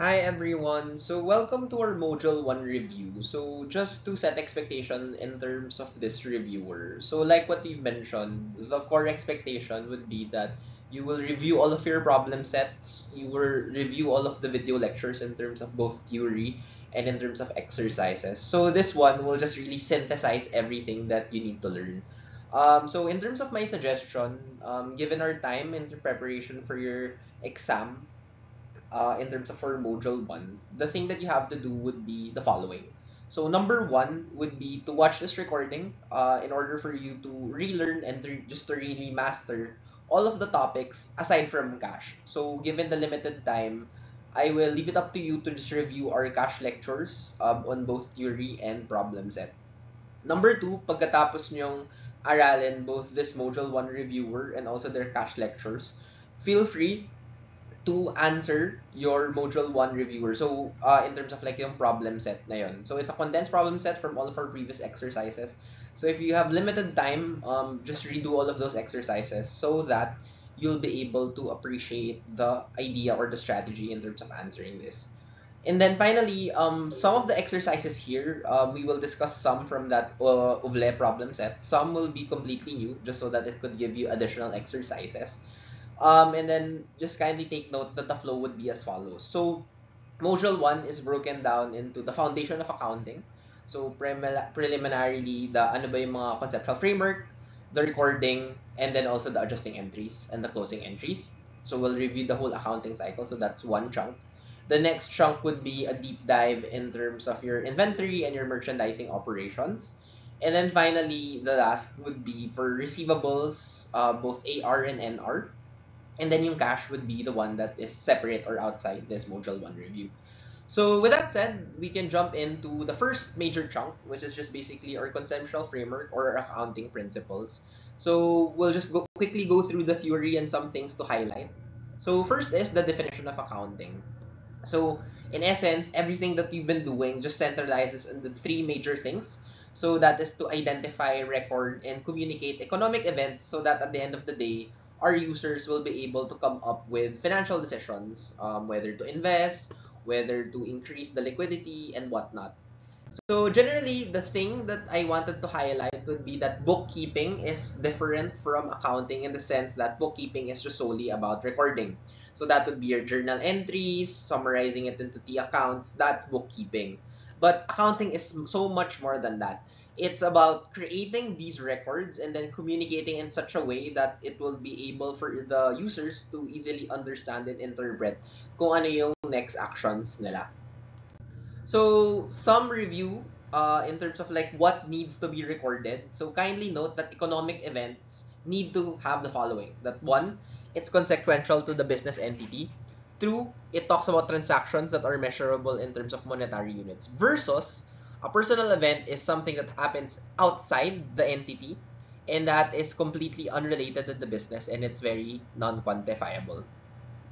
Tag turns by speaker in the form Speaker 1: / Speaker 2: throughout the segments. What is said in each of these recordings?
Speaker 1: Hi everyone. So welcome to our Module 1 review. So just to set expectation in terms of this reviewer. So like what you mentioned, the core expectation would be that you will review all of your problem sets, you will review all of the video lectures in terms of both theory and in terms of exercises. So this one will just really synthesize everything that you need to learn. So in terms of my suggestion, given our time in preparation for your exam, in terms of for module one, the thing that you have to do would be the following. So number one would be to watch this recording in order for you to relearn and just to really master all of the topics aside from cash. So given the limited time, I will leave it up to you to just review our cash lectures on both theory and problem set. Number two, pagkatapos nyong aralin both this module 1 reviewer and also their cash lectures, feel free to answer your module 1 reviewer. So, in terms of like yung problem set na yun. So, it's a condensed problem set from all of our previous exercises. So, if you have limited time, just redo all of those exercises so that you'll be able to appreciate the idea or the strategy in terms of answering this. And then finally, some of the exercises here, we will discuss some from that UVLE problem set. Some will be completely new, just so that it could give you additional exercises. And then just kindly take note that the flow would be as follows. So module one is broken down into the foundation of accounting. So preliminarily, the ano ba yung mga conceptual framework, the recording, and then also the adjusting entries and the closing entries. So we'll review the whole accounting cycle. So that's one chunk. The next chunk would be a deep dive in terms of your inventory and your merchandising operations. And then finally, the last would be for receivables, both AR and NR. And then yung cash would be the one that is separate or outside this module 1 review. So with that said, we can jump into the first major chunk, which is just basically our conceptual framework or our accounting principles. So we'll just quickly go through the theory and some things to highlight. So first is the definition of accounting. So in essence, everything that you've been doing just centralizes on the three major things. So that is to identify, record, and communicate economic events so that at the end of the day, our users will be able to come up with financial decisions, whether to invest, whether to increase the liquidity, and whatnot. So generally, the thing that I wanted to highlight would be that bookkeeping is different from accounting in the sense that bookkeeping is just solely about recording. So that would be your journal entries, summarizing it into the accounts. That's bookkeeping. But accounting is so much more than that. It's about creating these records and then communicating in such a way that it will be able for the users to easily understand and interpret kung ano yung next actions nila. So some review in terms of like what needs to be recorded. So kindly note that economic events need to have the following. That one, it's consequential to the business entity. Two, it talks about transactions that are measurable in terms of monetary units. Versus, a personal event is something that happens outside the entity and that is completely unrelated to the business and it's very non-quantifiable.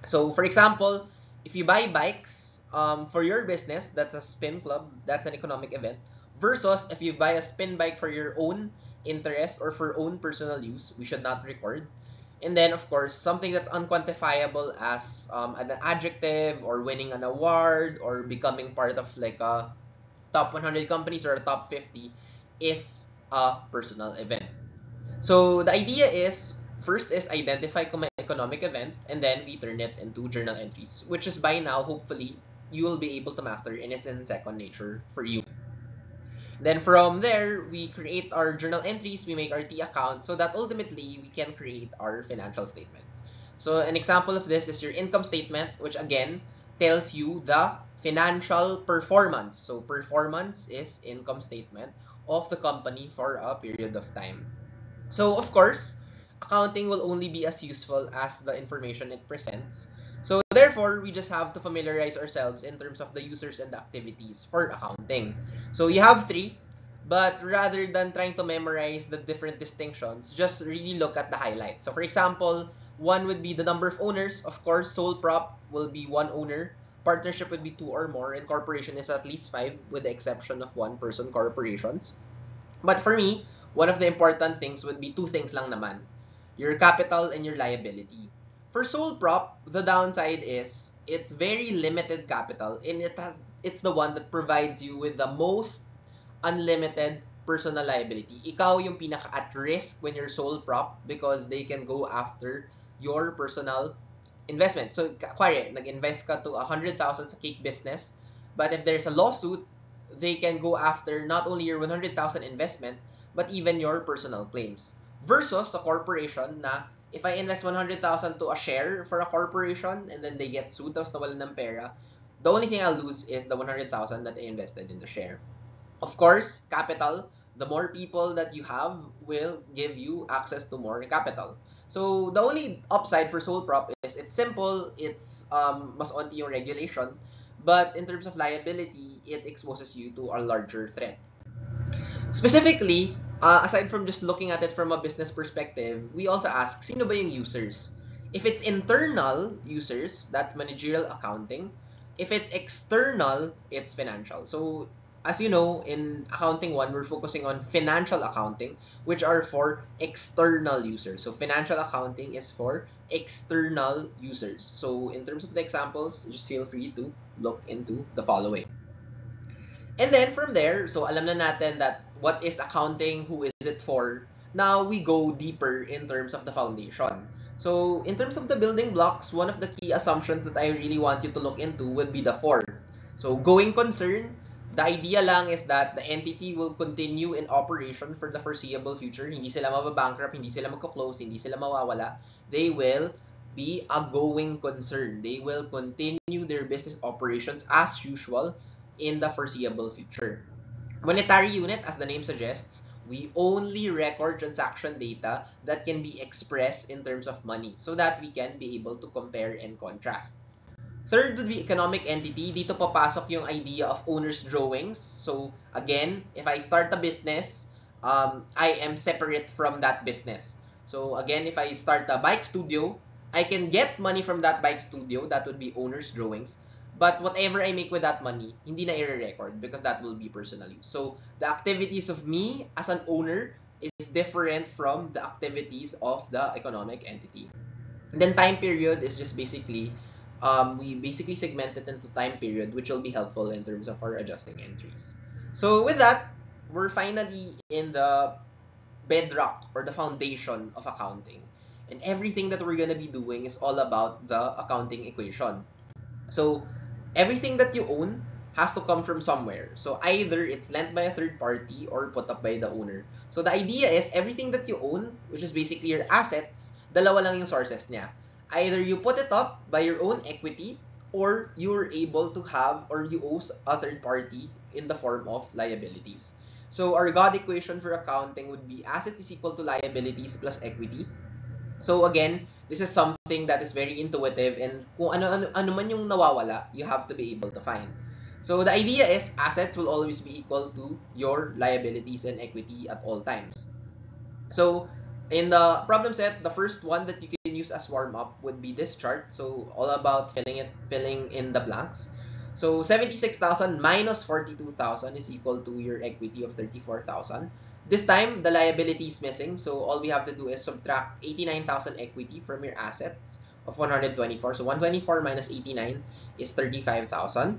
Speaker 1: So, for example, if you buy bikes for your business, that's a spin club, that's an economic event. Versus if you buy a spin bike for your own interest or for own personal use, we should not record. And then, of course, something that's unquantifiable as an adjective or winning an award or becoming part of like a top 100 companies or a top 50 is a personal event. So the idea is first is identify kung may economic event and then we turn it into journal entries, which is by now hopefully you will be able to master and is in second nature for you. Then from there, we create our journal entries, we make our T account so that ultimately we can create our financial statements. So an example of this is your income statement, which again tells you the financial performance. So performance is income statement of the company for a period of time. So, of course, accounting will only be as useful as the information it presents. So, therefore, we just have to familiarize ourselves in terms of the users and the activities for accounting. So, you have three, but rather than trying to memorize the different distinctions, just really look at the highlights. So, for example, one would be the number of owners. Of course, sole prop will be one owner. Partnership would be two or more, and corporation is at least five, with the exception of one-person corporations. But for me, one of the important things would be two things lang naman. Your capital and your liability. For sole prop, the downside is it's very limited capital, and it's the one that provides you with the most unlimited personal liability. Ikaw yung pinaka at risk when you're sole prop because they can go after your personal investment. So, kwari, nag-invest ka to 100,000 sa cake business, but if there's a lawsuit, they can go after not only your 100,000 investment, but even your personal claims. Versus a corporation na if I invest 100,000 to a share for a corporation and then they get sued tapos nawalan ng pera, the only thing I'll lose is the 100,000 that I invested in the share. Of course, capital, the more people that you have will give you access to more capital. So, the only upside for sole prop is it's simple, it's mas onti yung regulation, but in terms of liability, it exposes you to a larger threat. Specifically, aside from just looking at it from a business perspective, we also ask, sino ba yung users? If it's internal users, that's managerial accounting. If it's external, it's financial. So, as you know, in Accounting 1, we're focusing on financial accounting, which are for external users. So, financial accounting is for external users. So, in terms of the examples, just feel free to look into the following. And then from there, so alam na natin that what is accounting, who is it for. Now we go deeper in terms of the foundation. So in terms of the building blocks, one of the key assumptions that I really want you to look into would be the for. So going concern, the idea lang is that the entity will continue in operation for the foreseeable future. Hindi sila mababankrupt, hindi sila magko-close, hindi sila mawawala. They will be a going concern. They will continue their business operations as usual in the foreseeable future. Monetary unit, as the name suggests, we only record transaction data that can be expressed in terms of money so that we can be able to compare and contrast. Third would be economic entity. Dito papasok yung idea of owner's drawings. So again, if I start a business, I am separate from that business. So again, if I start a bike studio, I can get money from that bike studio. That would be owner's drawings. But whatever I make with that money, hindi na i-record because that will be personal use. So the activities of me as an owner is different from the activities of the economic entity. And then time period is just basically, we basically segment it into time period, which will be helpful in terms of our adjusting entries. So with that, we're finally in the bedrock or the foundation of accounting. And everything that we're going to be doing is all about the accounting equation. So everything that you own has to come from somewhere. So either it's lent by a third party or put up by the owner. So the idea is everything that you own, which is basically your assets, dalawa lang yung sources niya. Either you put it up by your own equity or you're able to have or you owe a third party in the form of liabilities. So our God equation for accounting would be assets is equal to liabilities plus equity. So again, this is something that is very intuitive, and kung ano man yung nawawala, you have to be able to find. So the idea is assets will always be equal to your liabilities and equity at all times. So in the problem set, the first one that you can use as warm up would be this chart. So all about filling in the blanks. So 76,000 minus 42,000 is equal to your equity of 34,000. This time, the liability is missing, so all we have to do is subtract 89,000 equity from your assets of 124. So 124 minus 89 is 35,000.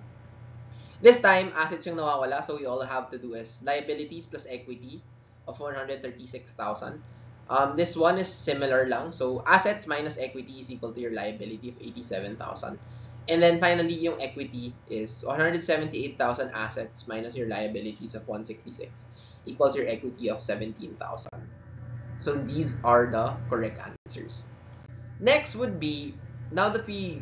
Speaker 1: This time, assets yung nawawala, so we all have to do is liabilities plus equity of 136,000. This one is similar lang. So assets minus equity is equal to your liability of 87,000. And then finally, yung equity is 178,000 assets minus your liabilities of 166 equals your equity of 17,000. So these are the correct answers. Next would be, now that we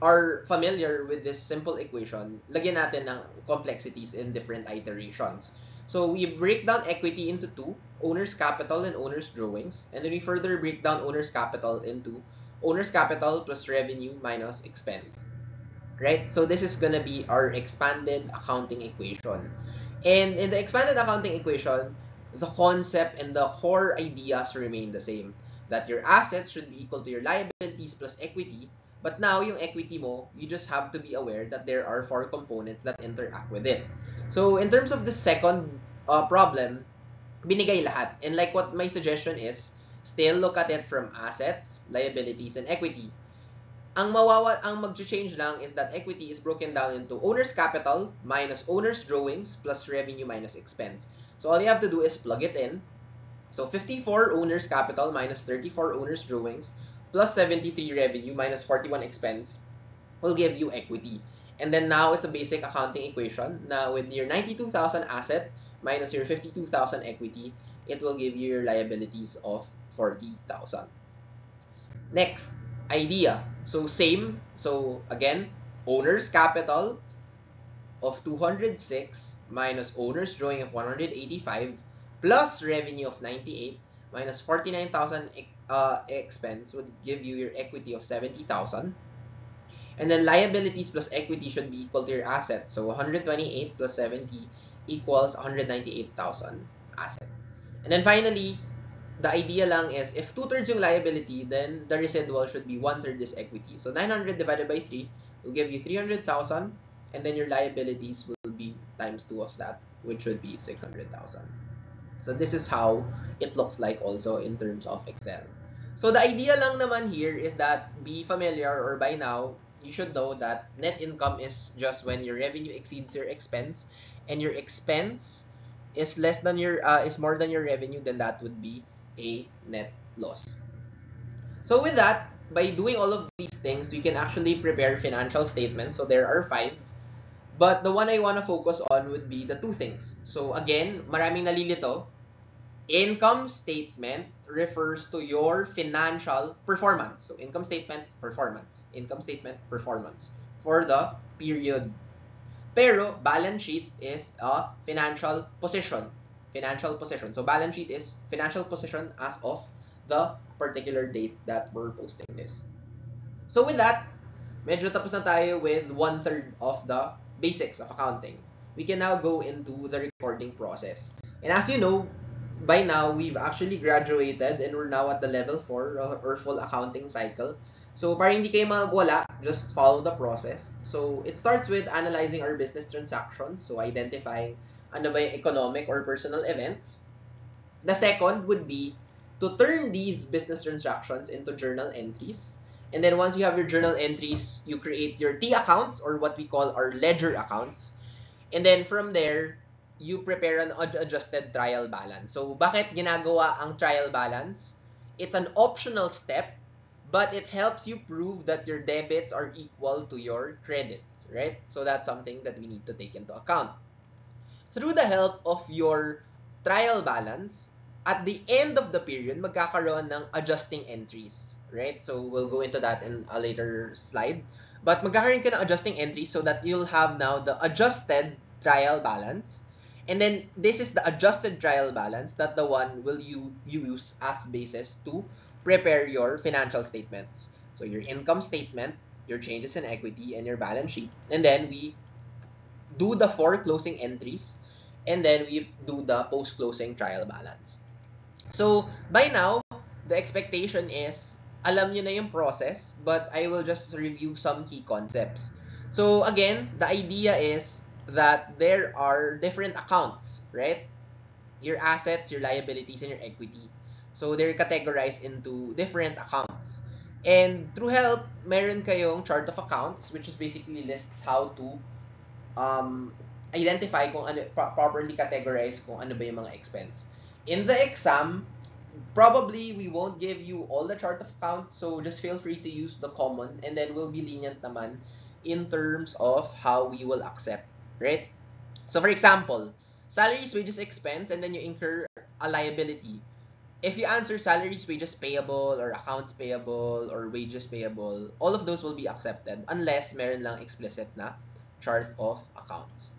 Speaker 1: are familiar with this simple equation, lagyan natin ng complexities in different iterations. So we break down equity into two, owner's capital and owner's drawings. And then we further break down owner's capital into owner's capital plus revenue minus expense. Right? So this is gonna be our expanded accounting equation. And in the expanded accounting equation, the concept and the core ideas remain the same. That your assets should be equal to your liabilities plus equity. But now, yung equity mo, you just have to be aware that there are four components that interact with it. So in terms of the second problem, binigay lahat. And like what my suggestion is, still look at it from assets, liabilities, and equity. ang mag-change lang is that equity is broken down into owner's capital minus owner's drawings plus revenue minus expense. So all you have to do is plug it in. So 54 owner's capital minus 34 owner's drawings plus 73 revenue minus 41 expense will give you equity. And then now it's a basic accounting equation. Now with your 92,000 asset minus your 52,000 equity, it will give you your liabilities of 40,000. Next, idea. So same. So again, owner's capital of 206 minus owner's drawing of 185 plus revenue of 98 minus 49,000 expense would give you your equity of 70,000. And then liabilities plus equity should be equal to your assets. So 128 plus 70 equals 198,000 asset. And then finally, the idea lang is if 2/3 yung liability, then the residual should be 1/3 is equity. So 900 divided by 3 will give you 300,000, and then your liabilities will be times 2 of that, which would be 600,000. So this is how it looks like also in terms of Excel. So the idea lang naman here is that be familiar, or by now, you should know that net income is just when your revenue exceeds your expense, and your expense is less than your is more than your revenue, then that would be a net loss. So with that, by doing all of these things, we can actually prepare financial statements. So there are 5. But the one I want to focus on would be the 2 things. So again, maraming nalilito. Income statement refers to your financial performance. So income statement, performance. Income statement, performance for the period. Pero balance sheet is a financial position. Financial position. So balance sheet is financial position as of the particular date that we're posting this. So with that, medyo tapos na tayo with 1/3 of the basics of accounting. We can now go into the recording process. And as you know, by now, we've actually graduated and we're now at the level 4 or full accounting cycle. So para hindi kayo mawala, just follow the process. So it starts with analyzing our business transactions. So identifying ano ba yung economic or personal events. The second would be to turn these business transactions into journal entries. And then once you have your journal entries, you create your T accounts, or what we call our ledger accounts. And then from there, you prepare an adjusted trial balance. So bakit ginagawa ang trial balance? It's an optional step, but it helps you prove that your debits are equal to your credits, right? So that's something that we need to take into account. Through the help of your trial balance, at the end of the period, magkakaroon ng adjusting entries, right? So we'll go into that in a later slide. But magkakaroon ka ng adjusting entries so that you'll have now the adjusted trial balance. And then this is the adjusted trial balance that the one will you use as basis to prepare your financial statements. So your income statement, your changes in equity, and your balance sheet. And then we do the 4 closing entries, and then we do the post-closing trial balance. So by now, the expectation is alam nyo na yung process, but I will just review some key concepts. So again, the idea is that there are different accounts, right? Your assets, your liabilities, and your equity. So they're categorized into different accounts. And through help, meron kayong chart of accounts, which is basically lists how to identify kung ano, properly categorize kung ano ba yung mga expense. In the exam, probably we won't give you all the chart of accounts, so just feel free to use the common, and then we'll be lenient naman in terms of how we will accept, right? So for example, salaries, wages, expense, and then you incur a liability. If you answer salaries, wages payable, or accounts payable, or wages payable, all of those will be accepted unless meron lang explicit na chart of accounts,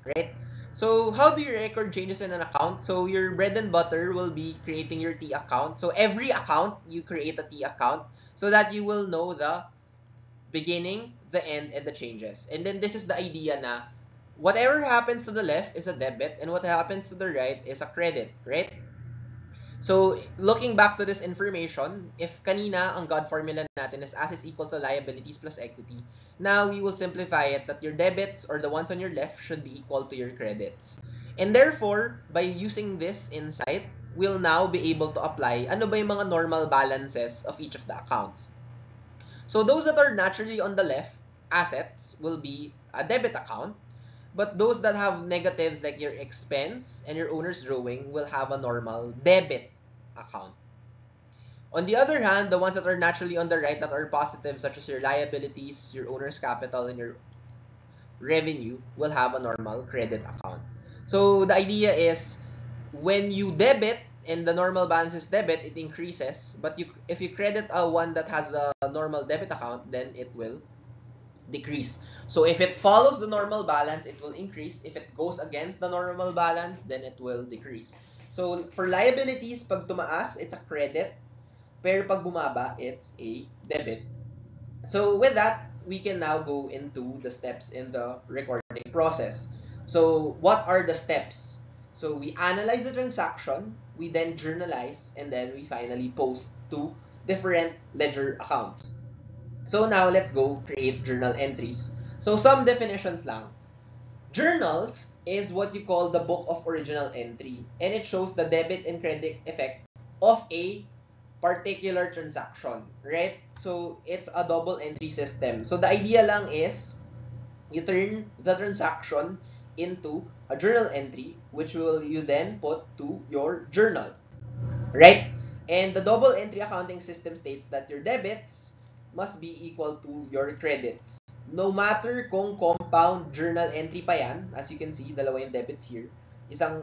Speaker 1: right? So how do you record changes in an account? So your bread and butter will be creating your T account. So every account, you create a T account so that you will know the beginning, the end, and the changes. And then this is the idea na whatever happens to the left is a debit, and what happens to the right is a credit, right? So looking back to this information, if kanina ang God formula natin is assets equal to liabilities plus equity, now we will simplify it that your debits, or the ones on your left, should be equal to your credits. And therefore, by using this insight, we'll now be able to apply ano ba yung mga normal balances of each of the accounts. So those that are naturally on the left, assets, will be a debit account. But those that have negatives like your expense and your owner's drawing will have a normal debit account. On the other hand, the ones that are naturally on the right that are positive, such as your liabilities, your owner's capital, and your revenue, will have a normal credit account. So the idea is when you debit and the normal balance is debit, it increases. But if you credit a one that has a normal debit account, then it will decrease. So if it follows the normal balance, it will increase. If it goes against the normal balance, then it will decrease. So for liabilities, pag tumaas, it's a credit. Pero pag bumaba, it's a debit. So with that, we can now go into the steps in the recording process. So what are the steps? So we analyze the transaction, we then journalize, and then we finally post to different ledger accounts. So now let's go create journal entries. So some definitions lang. Journals is what you call the book of original entry, and it shows the debit and credit effect of a particular transaction, right? So it's a double entry system. So the idea lang is you turn the transaction into a journal entry, which will you then put to your journal, right? And the double entry accounting system states that your debits must be equal to your credits. No matter kung compound journal entry pa yan, as you can see, dalawa yung debits here, isang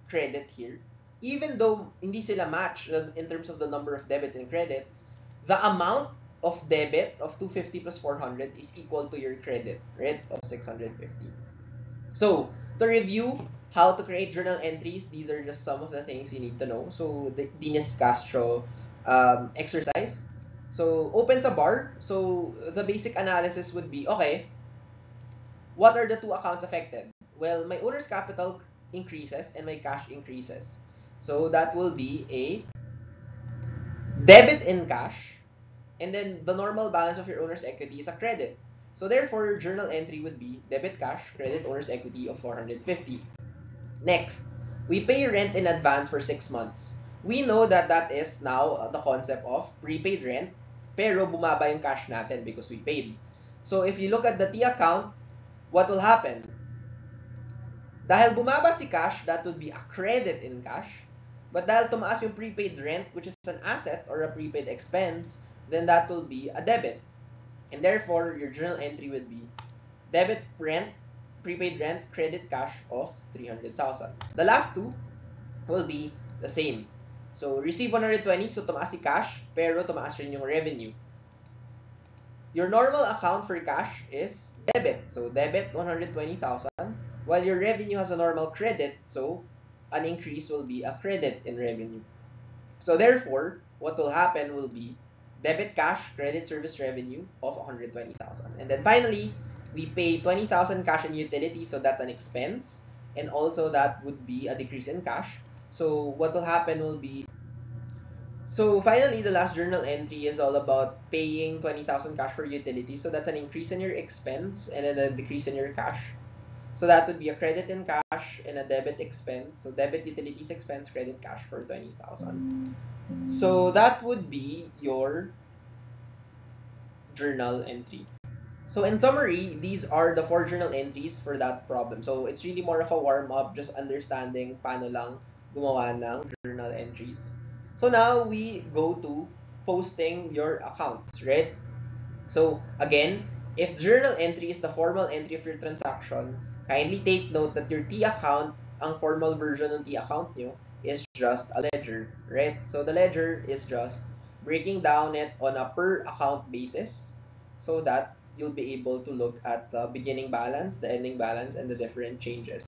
Speaker 1: credit here, even though hindi sila match in terms of the number of debits and credits, the amount of debit of 250 plus 400 is equal to your credit, right, of 650. So, to review how to create journal entries, these are just some of the things you need to know. So, the Dinis-Castro exercise. So, opens a bar. So, the basic analysis would be, okay, what are the two accounts affected? Well, my owner's capital increases and my cash increases. So, that will be a debit in cash, and then the normal balance of your owner's equity is a credit. So therefore, your journal entry would be debit cash, credit owner's equity of 450. Next, we pay rent in advance for 6 months. We know that that is now the concept of prepaid rent, pero bumaba yung cash natin because we paid. So if you look at the T account, what will happen? Dahil bumaba si cash, that would be a credit in cash. But dahil tumaas yung prepaid rent, which is an asset or a prepaid expense, then that will be a debit. And therefore, your journal entry would be debit rent, prepaid rent, credit cash of 300,000. The last two will be the same. So, receive 120, so tumaas si cash, pero tumaas rin yung revenue. Your normal account for cash is debit. So, debit 120,000, while your revenue has a normal credit, so an increase will be a credit in revenue. So, therefore, what will happen will be debit cash, credit service revenue of 120,000. And then finally, we pay 20,000 cash and utilities, so that's an expense. And also that would be a decrease in cash. So what will happen will be, so finally, the last journal entry is all about paying 20,000 cash for utilities. So that's an increase in your expense and then a decrease in your cash. So that would be a credit in cash and a debit expense. So debit utilities expense, credit cash for 20,000. So that would be your journal entry. So in summary, these are the 4 journal entries for that problem. So it's really more of a warm-up, just understanding paano lang gumawa ng journal entries. So now we go to posting your accounts, right? So again, if journal entry is the formal entry of your transaction, kindly take note that your T account, ang formal version ng T account nyo, is just a ledger, right? So the ledger is just breaking down it on a per account basis so that you'll be able to look at the beginning balance, the ending balance, and the different changes.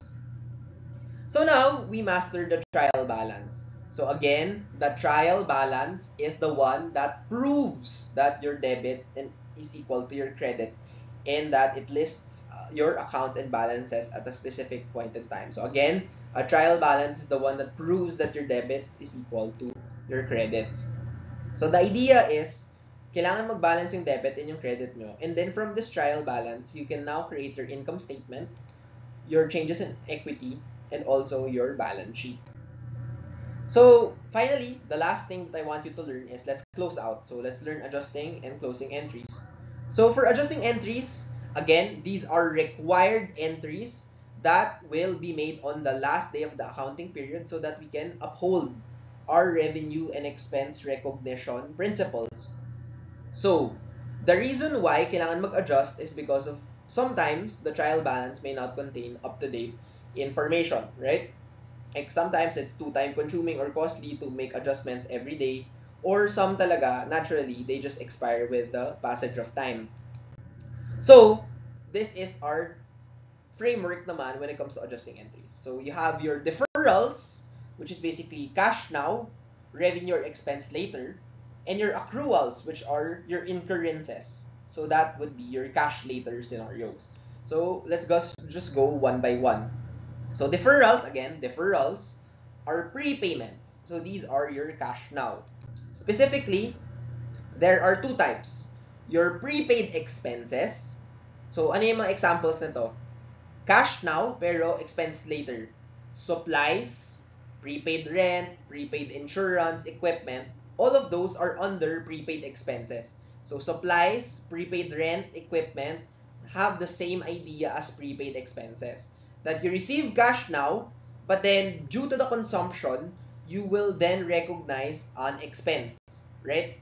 Speaker 1: So now we mastered the trial balance. So again, the trial balance is the one that proves that your debit is equal to your credit and that it lists your accounts and balances at a specific point in time. So again, a trial balance is the one that proves that your debits is equal to your credits. So the idea is, kailangan mag-balance yung debit and yung credit nyo. And then from this trial balance, you can now create your income statement, your changes in equity, and also your balance sheet. So finally, the last thing that I want you to learn is let's close out. So let's learn adjusting and closing entries. So for adjusting entries, again, these are required entries that will be made on the last day of the accounting period so that we can uphold our revenue and expense recognition principles. So, the reason why kailangan mag-adjust is because of sometimes the trial balance may not contain up-to-date information, right? Like sometimes it's too time consuming or costly to make adjustments every day, or some talaga naturally they just expire with the passage of time. So this is our framework naman when it comes to adjusting entries. So you have your deferrals, which is basically cash now, revenue or expense later, and your accruals, which are your incurrences. So that would be your cash later scenarios. So let's just go one by one. So deferrals, again, deferrals are prepayments. So these are your cash now. Specifically, there are two types. Your prepaid expenses. So ano yung mga examples nito? Cash now, pero expense later. Supplies, prepaid rent, prepaid insurance, equipment, all of those are under prepaid expenses. So supplies, prepaid rent, equipment have the same idea as prepaid expenses. That you receive cash now, but then due to the consumption, you will then recognize an expense, right?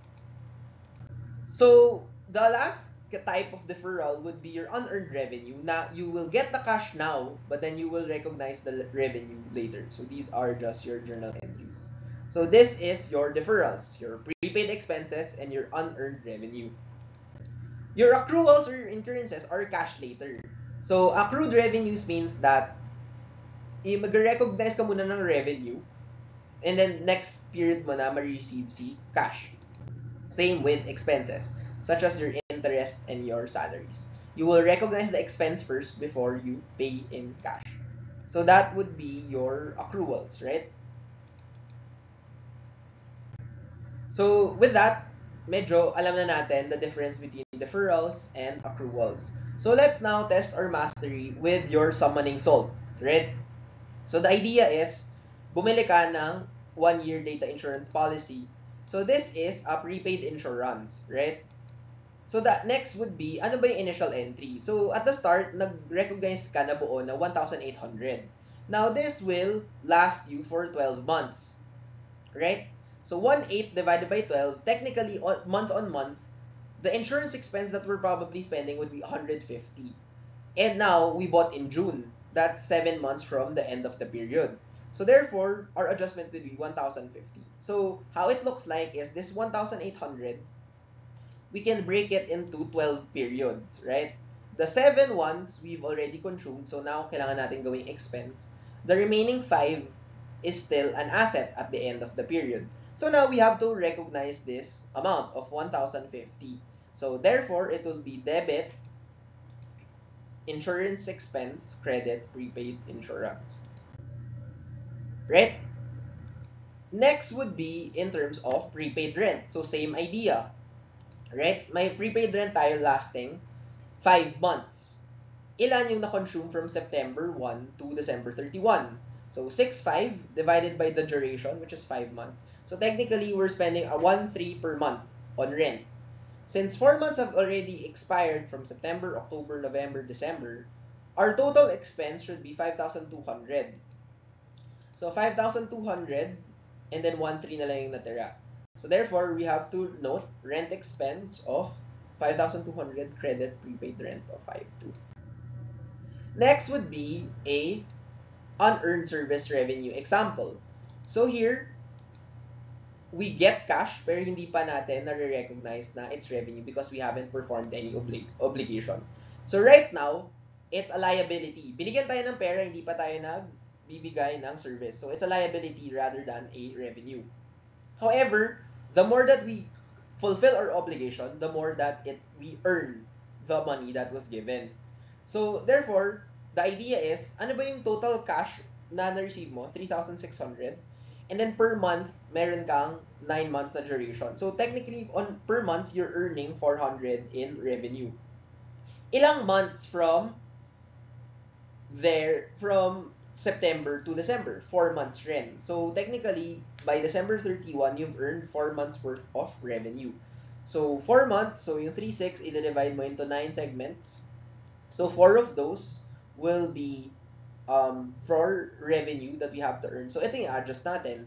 Speaker 1: So the last type of deferral would be your unearned revenue. Now you will get the cash now, but then you will recognize the revenue later. So these are just your journal entries. So this is your deferrals, your prepaid expenses, and your unearned revenue. Your accruals or your incurrences are cash later. So accrued revenues means that mag-recognize ka muna ng revenue, and then next period mo na ma-receive si cash. Same with expenses, such as your interest and your salaries. You will recognize the expense first before you pay in cash. So that would be your accruals, right? So with that, medyo alam na natin the difference between deferrals and accruals. So let's now test our mastery with your summoning salt, right? So the idea is, bumili ka ng 1-year data insurance policy. So this is a prepaid insurance, right? So the next would be, ano ba yung initial entry? So at the start, nag-recognize ka na buo na 1,800. Now this will last you for 12 months, right? So 1/8 divided by 12, technically month on month, the insurance expense that we're probably spending would be 150. And now we bought in June. That's 7 months from the end of the period. So therefore, our adjustment will be 1,050. So how it looks like is this 1,800, we can break it into 12 periods, right? The 7 ones we've already consumed, so now kailangan natin gawing expense. The remaining 5 is still an asset at the end of the period. So now we have to recognize this amount of 1,050. So therefore, it will be debit insurance expense, credit, prepaid insurance. Right? Next would be in terms of prepaid rent. So same idea. Right? May prepaid rent tayo lasting 5 months. Ilan yung na-consume from September 1 to December 31? So 6.5 divided by the duration, which is 5 months. So technically, we're spending a 1.3 per month on rent. Since 4 months have already expired from September, October, November, December, our total expense should be 5,200. So 5,200 and then 1.3 na lang yung natira. So therefore, we have to note rent expense of 5,200, credit prepaid rent of 5,200. Next would be a unearned service revenue example. So here, we get cash pero hindi pa natin nare-recognize na it's revenue because we haven't performed any obligation. So right now, it's a liability. Binigyan tayo ng pera, hindi pa tayo nagbibigay ng service. So it's a liability rather than a revenue. However, the more that we fulfill our obligation, the more that we earn the money that was given. So therefore, the idea is, ano ba yung total cash na na-receive mo? 3,600. And then per month, meron kang 9 months na duration. So technically, per month, you're earning 400 in revenue. Ilang months from September to December? 4 months rin. So technically, by December 31, you've earned 4 months worth of revenue. So 4 months, so yung 3,600, i-divide mo into 9 segments. So 4 of those will be for revenue that we have to earn. So ito yung adjust natin.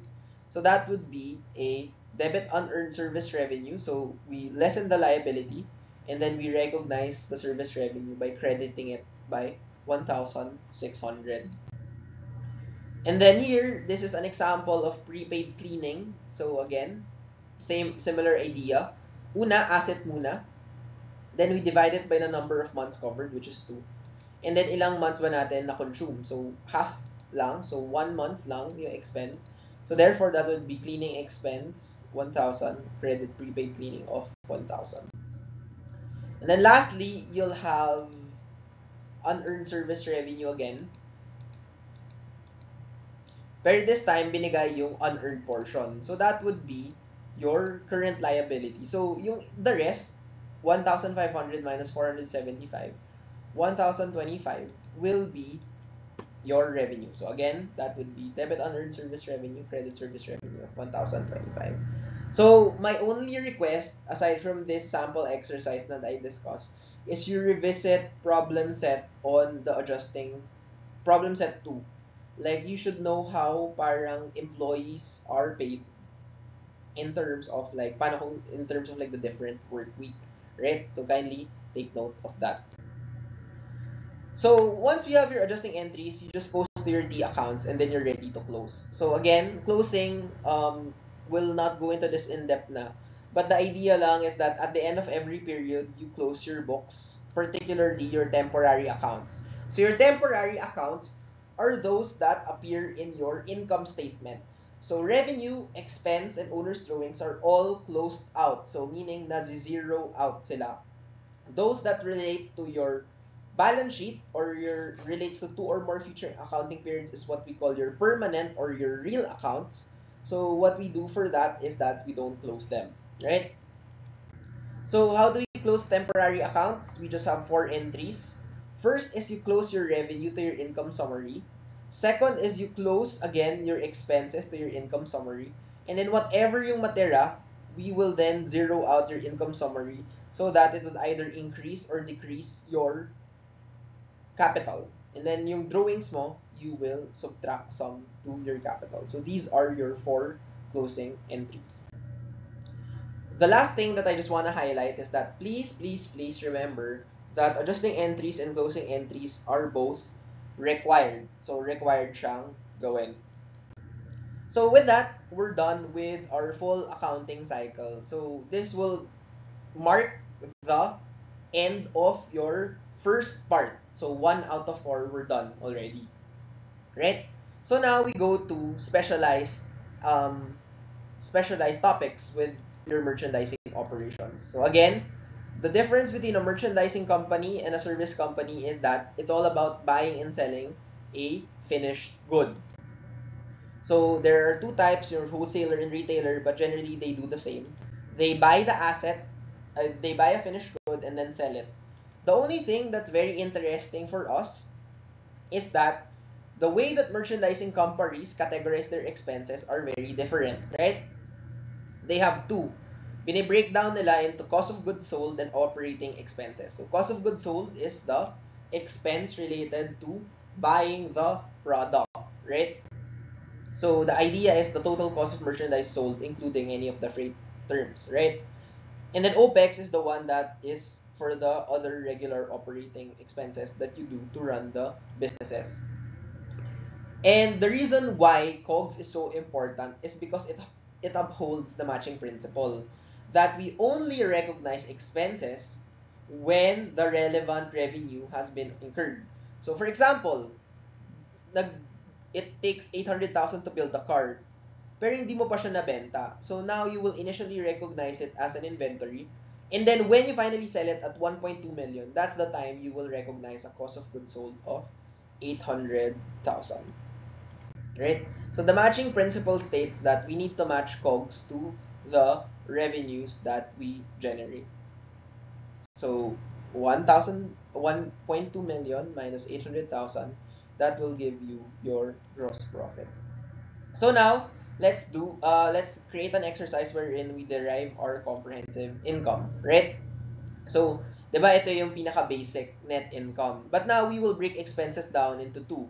Speaker 1: So that would be a debit unearned service revenue. So we lessen the liability and then we recognize the service revenue by crediting it by 1,600. And then here, this is an example of prepaid cleaning. So again, similar idea. Una, asset muna. Then we divide it by the number of months covered, which is 2. And then ilang months ba natin na-consume? So half lang. So 1 month lang yung expense. So therefore, that would be cleaning expense 1,000, credit prepaid cleaning of 1,000. And then lastly, you'll have unearned service revenue again. Pero this time, binigay yung unearned portion. So that would be your current liability. So yung the rest, 1,500 minus 475, 1,025 will be your revenue. So again, that would be debit unearned service revenue, credit service revenue of 1,025. So my only request, aside from this sample exercise that I discussed, is you revisit problem set on the adjusting, problem set 2. Like, you should know how parang employees are paid in terms of like, in terms of like the different work week, right? So kindly take note of that. So once you have your adjusting entries, you just post to your T accounts and then you're ready to close. So again, closing will not go into this in depth na. But the idea lang is that at the end of every period, you close your books, particularly your temporary accounts. So your temporary accounts are those that appear in your income statement. So revenue, expense, and owner's drawings are all closed out. So meaning na zero out sila. Those that relate to your balance sheet or your relates to 2 or more future accounting periods is what we call your permanent or your real accounts. So what we do for that is that we don't close them, right? So how do we close temporary accounts? We just have 4 entries. First is you close your revenue to your income summary. Second is you close again your expenses to your income summary. And then whatever yung matira, we will then zero out your income summary so that it will either increase or decrease your capital. And then yung drawings mo, you will subtract some to your capital. So these are your 4 closing entries. The last thing that I just want to highlight is that please remember that adjusting entries and closing entries are both required. So required siyang gawin. So with that, we're done with our full accounting cycle. So this will mark the end of your first part. So 1 out of 4 we're done already, right? So now we go to specialized topics with your merchandising operations. So again, the difference between a merchandising company and a service company is that it's all about buying and selling a finished good. So there are 2 types, your wholesaler and retailer, but generally they do the same. They buy the asset, they buy a finished good and then sell it. The only thing that's very interesting for us is that the way that merchandising companies categorize their expenses are very different, right? They have 2. Binibreak down nila into cost of goods sold and operating expenses. So cost of goods sold is the expense related to buying the product, right? So the idea is the total cost of merchandise sold, including any of the freight terms, right? And then OPEX is the one that is for the other regular operating expenses that you do to run the businesses. And the reason why COGS is so important is because it upholds the matching principle that we only recognize expenses when the relevant revenue has been incurred. So for example, it takes 800,000 to build a car, pero hindi mo pa siya nabenta. So now you will initially recognize it as an inventory. And then when you finally sell it at 1.2 million, that's the time you will recognize a cost of goods sold of 800,000. Right? So the matching principle states that we need to match COGS to the revenues that we generate. So 1.2 million minus 800,000, that will give you your gross profit. So now, let's create an exercise wherein we derive our comprehensive income, right? So, 'di ba ito yung pinaka-basic net income. But now we will break expenses down into two,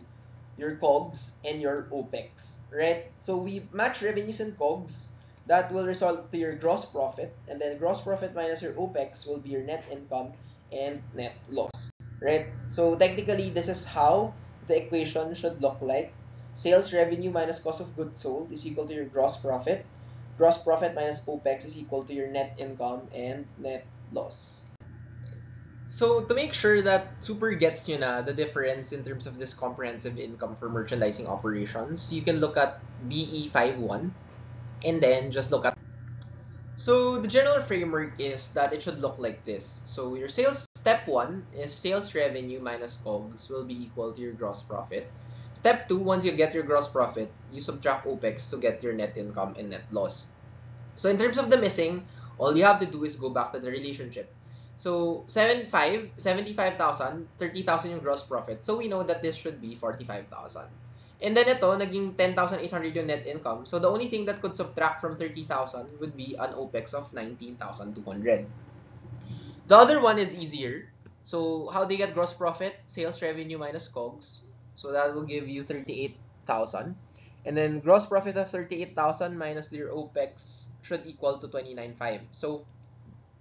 Speaker 1: your COGS and your OPEX, right? So we match revenues and COGS. That will result to your gross profit, and then gross profit minus your OPEX will be your net income and net loss, right? So technically, this is how the equation should look like. Sales revenue minus cost of goods sold is equal to your gross profit. Gross profit minus OPEX is equal to your net income and net loss. So to make sure that super gets you na the difference in terms of this comprehensive income for merchandising operations, you can look at BE51 and then just look at. So the general framework is that it should look like this. So your sales, step 1 is sales revenue minus COGS will be equal to your gross profit. Step 2, once you get your gross profit, you subtract OPEX to get your net income and net loss. So in terms of the missing, all you have to do is go back to the relationship. So 75,000, 30,000 yung gross profit. So we know that this should be 45,000. And then ito, naging 10,800 yung net income. So the only thing that could subtract from 30,000 would be an OPEX of 19,200. The other one is easier. So how they get gross profit? Sales revenue minus COGS. So that will give you 38,000. And then gross profit of 38,000 minus your OPEX should equal to 29,500. So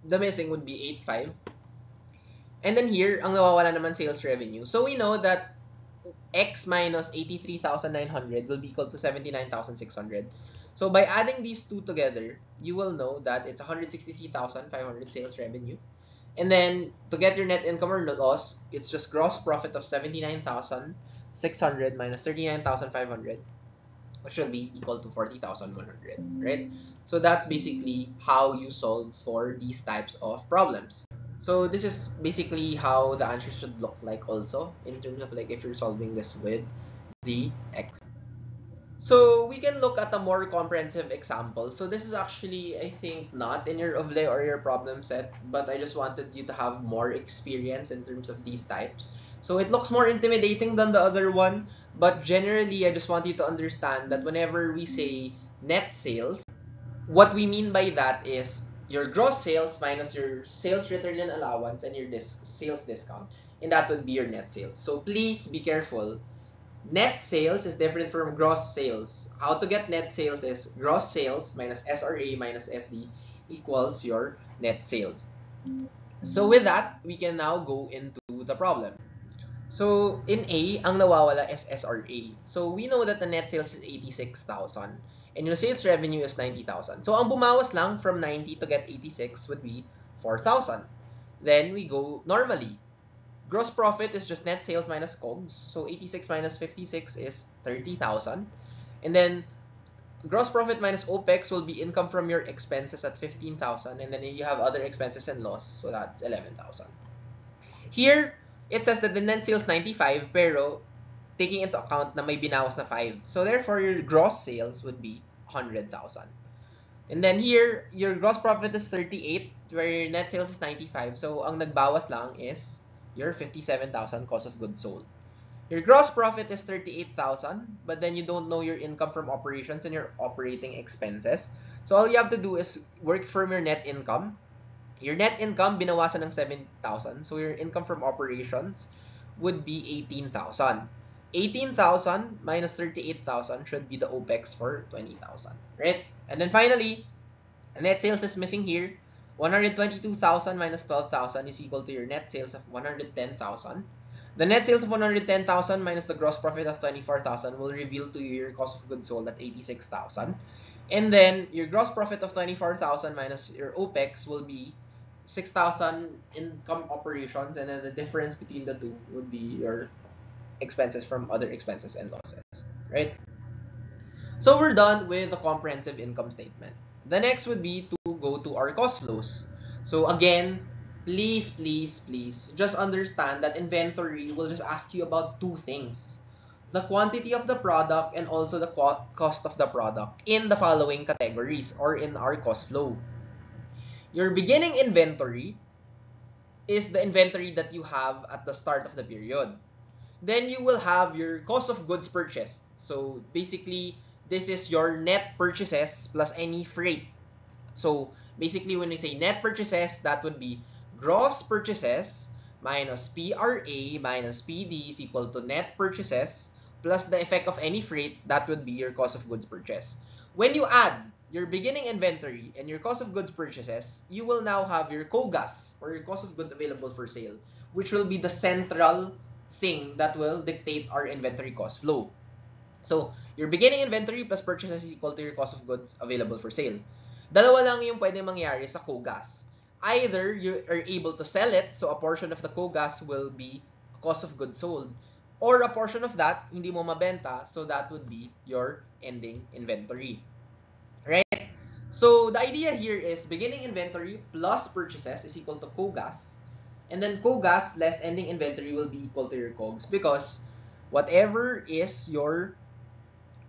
Speaker 1: the missing would be 8,500. And then here, ang nawawala naman sales revenue. So we know that X minus 83,900 will be equal to 79,600. So by adding these two together, you will know that it's 163,500 sales revenue. And then to get your net income or loss, it's just gross profit of 79,600 minus 39,500, which will be equal to 40,100, right? So that's basically how you solve for these types of problems. So this is basically how the answer should look like also in terms of like if you're solving this with the X. So we can look at a more comprehensive example. So this is actually, I think, not in your OVLE or your problem set, but I just wanted you to have more experience in terms of these types. So it looks more intimidating than the other one, but generally, I just want you to understand that whenever we say net sales, what we mean by that is your gross sales minus your sales return and allowance and your sales discount, and that would be your net sales. So please be careful. Net sales is different from gross sales. How to get net sales is gross sales minus SRA minus SD equals your net sales. So with that, we can now go into the problem. So in A, ang nawawala is SRA. So we know that the net sales is 86,000 and your sales revenue is 90,000. So ang bumawas lang from 90 to get 86 would be 4,000. Then we go normally. Gross profit is just net sales minus COGS. So 86 minus 56 is 30,000. And then gross profit minus OPEX will be income from your expenses at 15,000. And then you have other expenses and loss. So that's 11,000. Here, it says that the net sales 95 pero taking into account na may binawas na 5. So therefore, your gross sales would be 100,000. And then here, your gross profit is 38 where your net sales is 95. So ang nagbawas lang is your 57,000 cost of goods sold. Your gross profit is 38,000, but then you don't know your income from operations and your operating expenses. So all you have to do is work from your net income. Your net income binawasan ng 7,000. So your income from operations would be 18,000. 18,000 minus 38,000 should be the OPEX for 20,000, right? And then finally, net sales is missing here. 122,000 minus 12,000 is equal to your net sales of 110,000. The net sales of 110,000 minus the gross profit of 24,000 will reveal to you your cost of goods sold at 86,000. And then your gross profit of 24,000 minus your OPEX will be 6,000 income operations, and then the difference between the two would be your expenses from other expenses and losses, right? So we're done with the comprehensive income statement. The next would be to go to our cost flows. So again, please just understand that inventory will just ask you about two things: the quantity of the product and also the cost of the product in the following categories or in our cost flow. Your beginning inventory is the inventory that you have at the start of the period. Then you will have your cost of goods purchased. So basically, this is your net purchases plus any freight. So basically, when we say net purchases, that would be gross purchases minus PRA minus PD is equal to net purchases plus the effect of any freight, that would be your cost of goods purchased. When you add your beginning inventory and your cost of goods purchases, you will now have your COGAS, or your cost of goods available for sale, which will be the central thing that will dictate our inventory cost flow. So, your beginning inventory plus purchases is equal to your cost of goods available for sale. Dalawa lang yung pwede mangyari sa COGAS. Either you are able to sell it, so a portion of the COGAS will be cost of goods sold, or a portion of that, hindi mo mabenta, so that would be your ending inventory. Right? So, the idea here is beginning inventory plus purchases is equal to COGAS, and then COGAS less ending inventory will be equal to your COGS, because whatever is your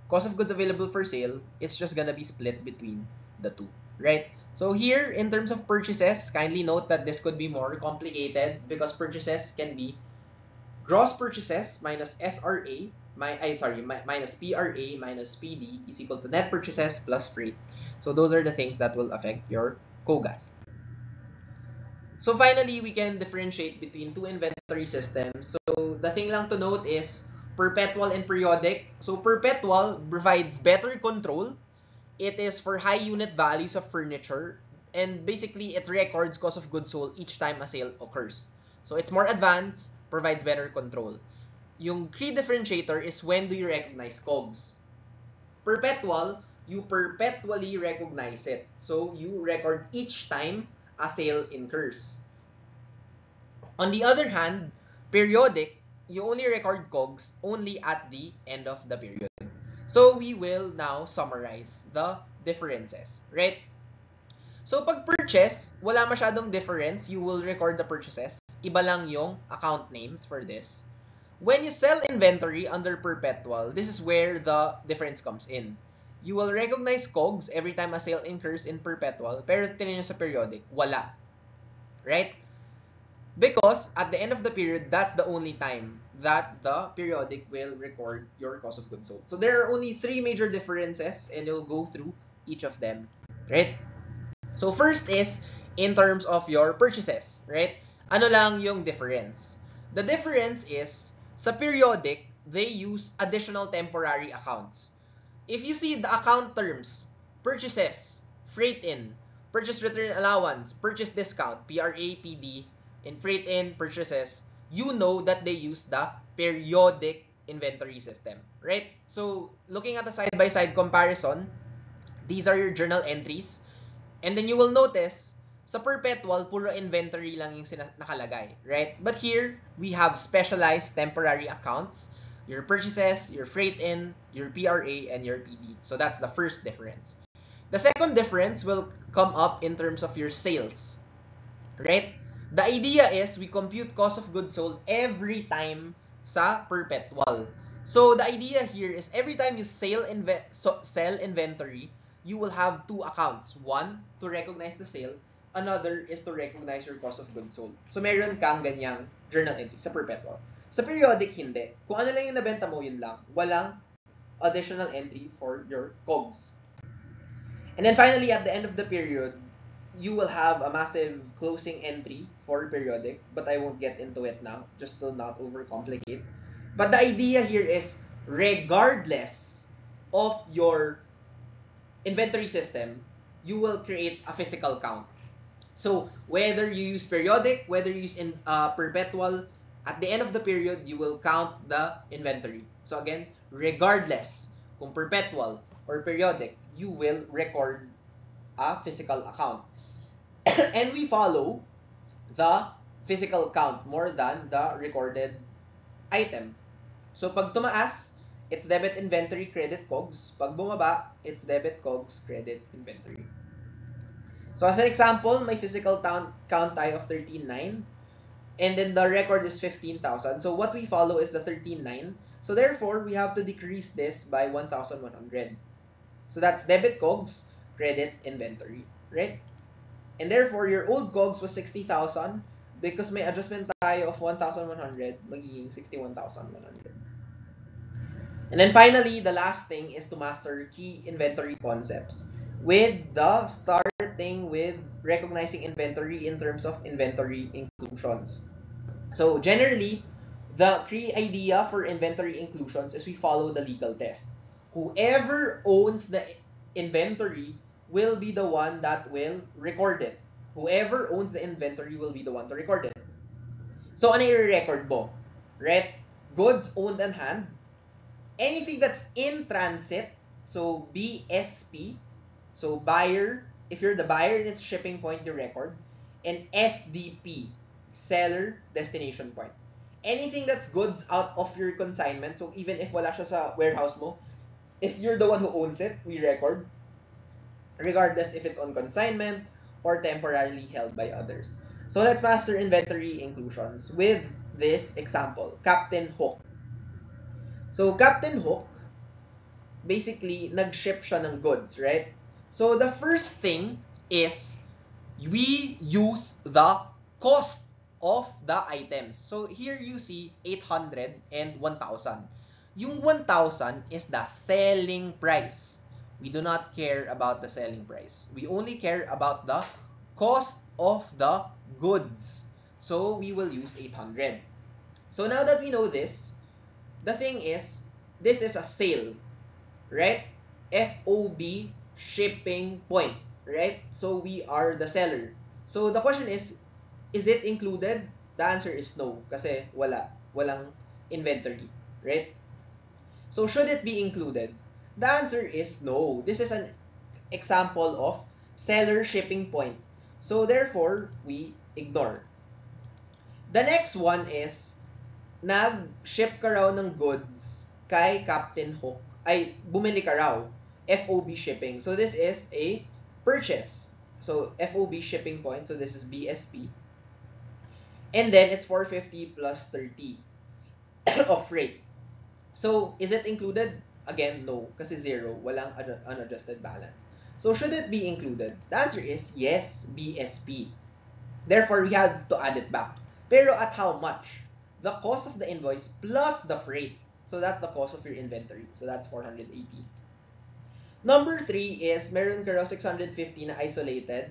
Speaker 1: cost of goods available for sale, it's just gonna be split between the two, right? So here, in terms of purchases, kindly note that this could be more complicated because purchases can be gross purchases minus SRA, minus PRA minus PD is equal to net purchases plus freight. So those are the things that will affect your COGAS. So finally, we can differentiate between two inventory systems. So the thing lang to note is perpetual and periodic. So perpetual provides better control. It is for high unit values of furniture, and basically it records cost of goods sold each time a sale occurs. So it's more advanced, provides better control. Yung key differentiator is when do you recognize COGS. Perpetual, you perpetually recognize it. So you record each time a sale incurs. On the other hand, periodic, you only record COGS only at the end of the period. So we will now summarize the differences, right? So pag purchase, wala masyadong difference. You will record the purchases. Iba lang yung account names for this. When you sell inventory under perpetual, this is where the difference comes in. You will recognize COGS every time a sale incurs in perpetual, pero tingnan nyo sa periodic, wala. Right? Because at the end of the period, that's the only time that the periodic will record your cost of goods sold. So there are only three major differences, and you'll go through each of them, right? So first is in terms of your purchases, right? Ano lang yung difference? The difference is sa periodic, they use additional temporary accounts. If you see the account terms, purchases, freight in, purchase return allowance, purchase discount, PRA, PD, and freight in purchases, you know that they use the periodic inventory system, right? So looking at a side-by-side comparison, these are your journal entries, and then you will notice sa perpetual, puro inventory lang yung nakalagay, right? But here, we have specialized temporary accounts, your purchases, your freight in, your PRA, and your PD. So that's the first difference. The second difference will come up in terms of your sales, right? The idea is we compute cost of goods sold every time sa perpetual. So the idea here is every time you sell inventory, you will have two accounts. One, to recognize the sale. Another is to recognize your cost of goods sold. So meron kang ganyang journal entry sa perpetual. Sa periodic, hindi. Kung ano lang yung nabenta mo, yun lang. Walang additional entry for your COGS. And then finally, at the end of the period, you will have a massive closing entry for periodic, but I won't get into it now, just to not overcomplicate. But the idea here is, regardless of your inventory system, you will create a physical count. So whether you use periodic, whether you use perpetual, at the end of the period, you will count the inventory. So again, regardless kung perpetual or periodic, you will record a physical account. And we follow the physical count more than the recorded item. So pag tumaas, it's debit inventory, credit COGS. Pag bumaba, it's debit COGS, credit inventory. So as an example, my physical count tayo of 13,900, and then the record is 15,000. So what we follow is the 13,900. So therefore, we have to decrease this by 1,100. So that's debit COGS, credit inventory, right? And therefore, your old COGS was 60,000. Because may adjustment tayo of 1,100, magiging 61,100. And then finally, the last thing is to master key inventory concepts, with the starting with recognizing inventory in terms of inventory inclusions. So generally, the key idea for inventory inclusions is we follow the legal test. Whoever owns the inventory will be the one that will record it. Whoever owns the inventory will be the one to record it. So ano i-record mo? Right? Goods owned on hand, anything that's in transit, so BSP, so buyer, if you're the buyer in its shipping point, you record, and SDP, seller destination point. Anything that's goods out of your consignment, so even if wala siya sa warehouse mo, if you're the one who owns it, we record, regardless if it's on consignment or temporarily held by others. So let's master inventory inclusions with this example, Captain Hook. So Captain Hook, basically, nag-ship siya ng goods, right? So the first thing is we use the cost of the items. So here you see 800 and 1,000. Yung 1,000 is the selling price. We do not care about the selling price. We only care about the cost of the goods. So we will use 800. So now that we know this, the thing is, this is a sale, right? FOB, shipping point, right? So we are the seller. So the question is it included? The answer is no, kasi walang inventory, right? So should it be included? The answer is no. This is an example of seller shipping point. So therefore, we ignore. The next one is, nag-ship ka raw ng goods kay Captain Hook. Ay, bumili ka raw. FOB shipping. So this is a purchase. So FOB shipping point. So this is BSP. And then it's 450 plus 30 of freight. So is it included? Again, no. Kasi zero. Walang unadjusted balance. So should it be included? The answer is yes, BSP. Therefore, we have to add it back. Pero at how much? The cost of the invoice plus the freight. So that's the cost of your inventory. So that's 480. Number 3 is, meron ka raw 650 na isolated,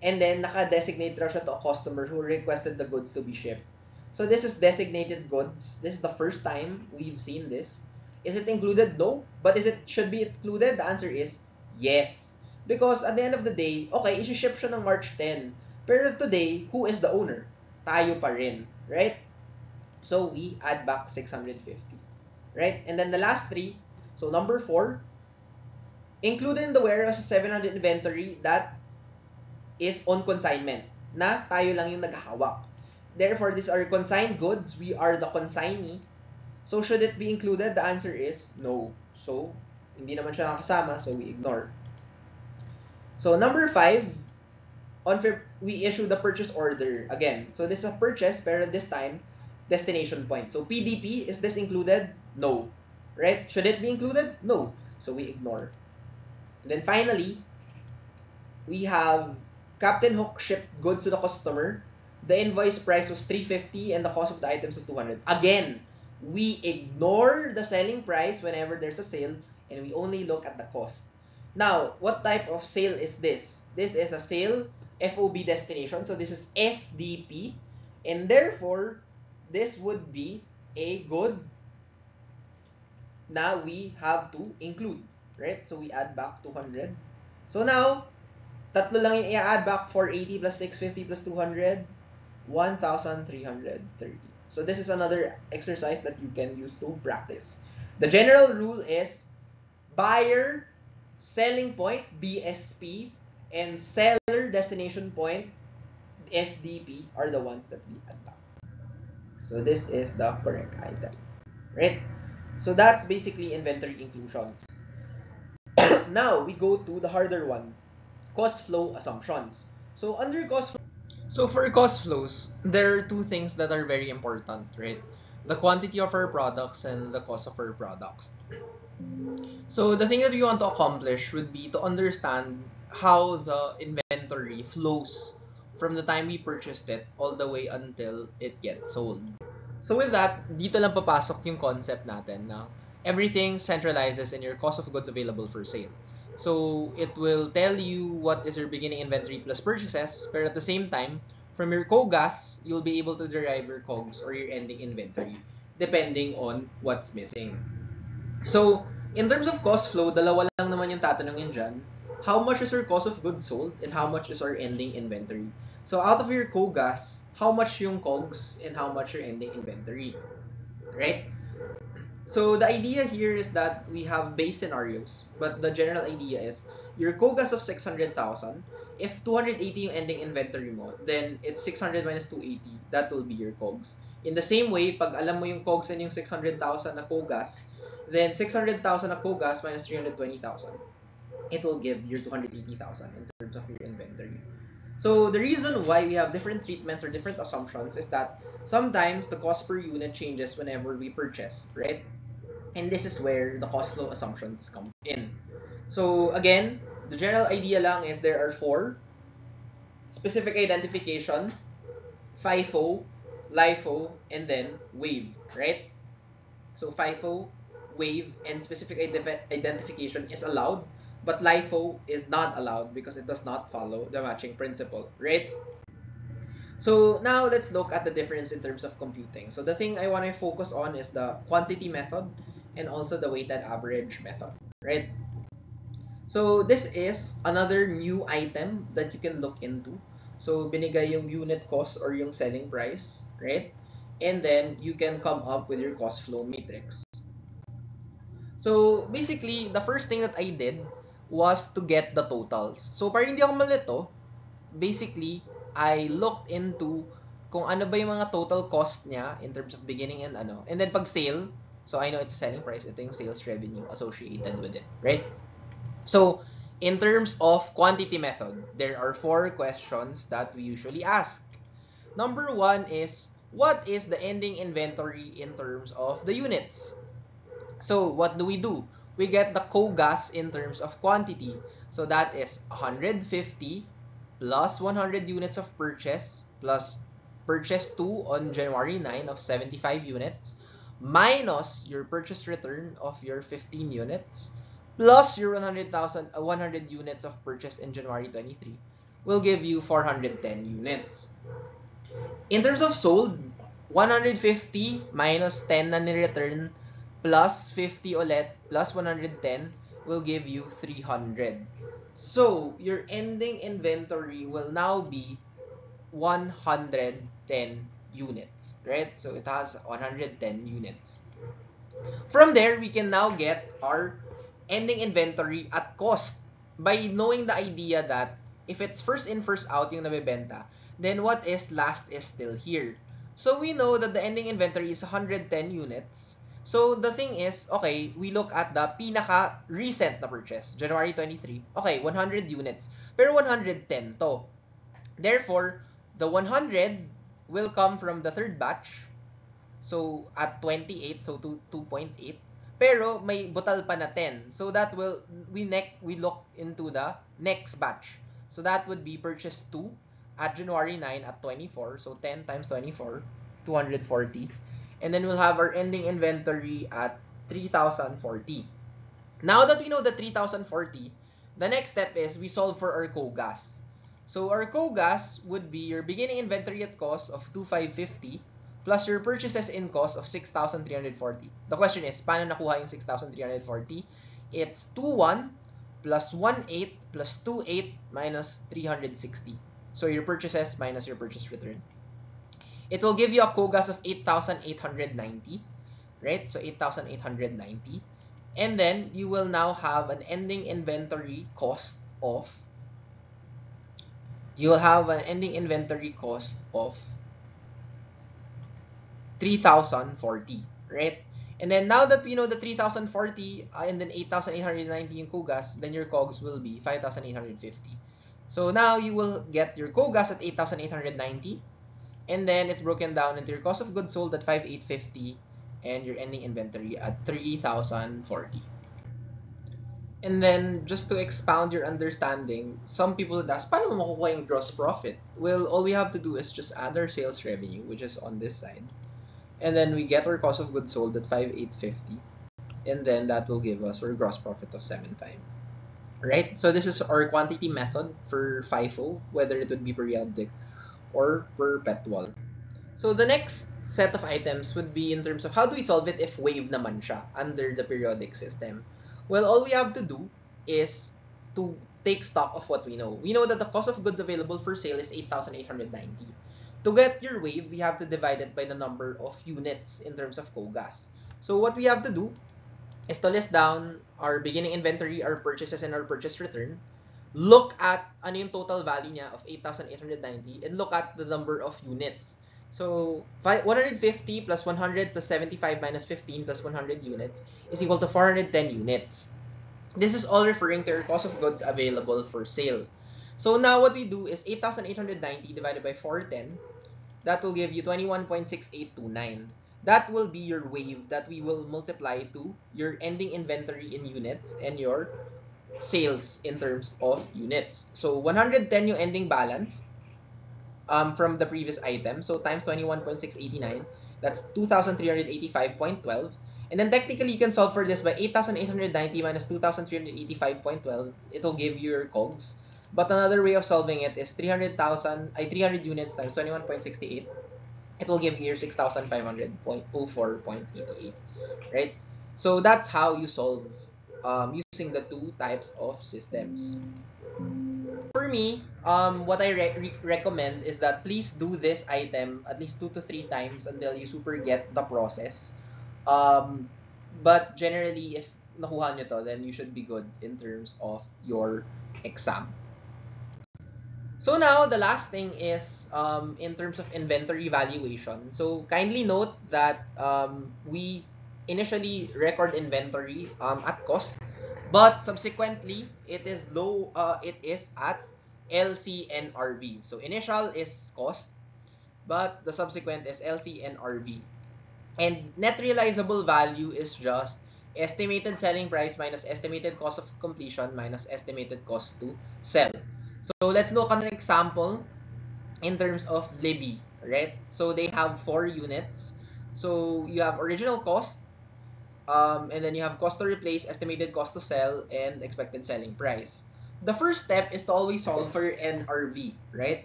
Speaker 1: and then naka-designate raw siya to a customer who requested the goods to be shipped. So this is designated goods. This is the first time we've seen this. Is it included? No. But should be included? The answer is yes. Because at the end of the day, okay, isi-ship siya ng March 10. Pero today, who is the owner? Tayo pa rin, right? So we add back 650, right? And then the last 3, so number 4, included in the warehouse 700 inventory that is on consignment, na tayo lang yung naghahawak. Therefore, these are consigned goods. We are the consignee. So should it be included? The answer is no. So hindi naman siya nakasama, so we ignore. So number 5, we issue the purchase order again. So this is a purchase, pero this time destination point. So PDP, is this included? No. Right? Should it be included? No. So we ignore. And then finally, we have Captain Hook shipped goods to the customer. The invoice price was 350 and the cost of the items was 200. Again, we ignore the selling price whenever there's a sale, and we only look at the cost. Now, what type of sale is this? This is a sale FOB destination. So this is SDP, and therefore, this would be a good na we have to include, right? So we add back 200. So now, tatlo lang yung i-add back, 480 plus 650 plus 200, 1,330. So this is another exercise that you can use to practice. The general rule is buyer, selling point, BSP, and seller, destination point, SDP, are the ones that we add back. So this is the correct item, right? So that's basically inventory inclusions. Now we go to the harder one, cost flow assumptions. So under cost flow, so for cost flows, there are two things that are very important, right? The quantity of our products and the cost of our products. So the thing that we want to accomplish would be to understand how the inventory flows from the time we purchased it all the way until it gets sold. So with that, dito lang papasok yung concept natin na everything centralizes in your cost of goods available for sale. So it will tell you what is your beginning inventory plus purchases, but at the same time, from your COGAS, you'll be able to derive your COGS or your ending inventory depending on what's missing. So, in terms of cost flow, dalawa lang naman yung tatanungin dyan. How much is our cost of goods sold and how much is our ending inventory? So, out of your COGAS, how much yung COGS and how much your ending inventory? Right? So, the idea here is that we have base scenarios, but the general idea is your COGAS of 600,000, if 280 yung ending inventory mo, then it's 600 minus 280, that will be your COGS. In the same way, pag alam mo yung COGS and yung 600,000 na COGAS, then 600,000 na COGAS minus 320,000, it will give your 280,000 in terms of your inventory. So the reason why we have different treatments or different assumptions is that sometimes the cost per unit changes whenever we purchase, right? And this is where the cost flow assumptions come in. So again, the general idea lang is there are four: specific identification, FIFO, LIFO, and then WAVE, right? So FIFO, WAVE, and specific identification is allowed, but LIFO is not allowed because it does not follow the matching principle, right? So now let's look at the difference in terms of computing. So the thing I want to focus on is the quantity method and also the weighted average method, right? So this is another new item that you can look into. So binigay yung unit cost or yung selling price, right? And then you can come up with your cost flow matrix. So basically, the first thing that I did was to get the totals. So para hindi ako malito, basically, I looked into kung ano ba yung mga total cost niya in terms of beginning and ano. And then pag sale, so I know it's a selling price, ito yung sales revenue associated with it, right? So, in terms of quantity method, there are four questions that we usually ask. Number one is, what is the ending inventory in terms of the units? So, what do? We get the COGAS in terms of quantity. So, that is 150 plus 100 units of purchase plus purchase 2 on January 9 of 75 units minus your purchase return of your 15 units plus your 100 units of purchase in January 23 will give you 410 units. In terms of sold, 150 minus 10 na ni-return plus 50 ulit plus 110 will give you 300. So, your ending inventory will now be 110 units, right? So, it has 110 units. From there, we can now get our ending inventory at cost by knowing the idea that if it's first in, first out yung nabibenta, then what is last is still here. So, we know that the ending inventory is 110 units. So, the thing is, okay, we look at the pinaka-recent na purchase, January 23. Okay, 100 units. Pero 110 to. Therefore, the 100 will come from the third batch. So, at 28, so 2.8. Pero may butal pa na 10. So, that will, we look into the next batch. So, that would be purchase 2 at January 9 at 24. So, 10 times 24, 240. And then we'll have our ending inventory at 3,040. Now that we know the 3,040, the next step is we solve for our COGAS. So our COGAS would be your beginning inventory at cost of 2,550 plus your purchases in cost of 6,340. The question is, paano nakuha yung 6,340? It's 21 plus 18 plus 28 minus 360. So your purchases minus your purchase return. It will give you a COGAS of 8,890, right? So 8,890. And then you will now have an ending inventory cost of 3,040, right? And then now that we know the 3,040 and then 8,890 yung COGAS, then your COGS will be 5,850. So now you will get your COGAS at 8,890. And then it's broken down into your cost of goods sold at 5,850 and your ending inventory at 3,040. And then, just to expound your understanding, some people would ask, paano mo makukuha yung gross profit? Well, all we have to do is just add our sales revenue, which is on this side. And then we get our cost of goods sold at 5,850. and then that will give us our gross profit of 7.5. Right? So this is our quantity method for FIFO, whether it would be periodic or perpetual. So the next set of items would be in terms of how do we solve it if wave naman siya under the periodic system. Well, all we have to do is to take stock of what we know. We know that the cost of goods available for sale is 8,890. To get your wave, we have to divide it by the number of units in terms of COGAS. So what we have to do is to list down our beginning inventory, our purchases, and our purchase return. Look at ano yung total value niya of 8,890 and look at the number of units. So 150 plus 100 plus 75 minus 15 plus 100 units is equal to 410 units. This is all referring to your cost of goods available for sale. So now what we do is 8,890 divided by 410. That will give you 21.6829. That will be your wave that we will multiply to your ending inventory in units and your sales in terms of units. So 110 yung ending balance from the previous item. So times 21.689, that's 2,385.12. And then technically you can solve for this by 8,890 minus 2,385.12. It'll give you your COGS. But another way of solving it is 300 units times 21.68. It will give you your 6,500.04.88, right? So that's how you solve using the two types of systems. For me, what I recommend is that please do this item at least 2 to 3 times until you super get the process. But generally, if nakuha nyo to, then you should be good in terms of your exam. So now, the last thing is in terms of inventory valuation. So kindly note that we initially record inventory at cost, but subsequently it is low. It is at LCNRV. So initial is cost, but the subsequent is LCNRV. And net realizable value is just estimated selling price minus estimated cost of completion minus estimated cost to sell. So let's look at an example in terms of Libby, right? So they have 4 units. So you have original cost, and then you have cost to replace, estimated cost to sell, and expected selling price. The first step is to always solve for NRV, right?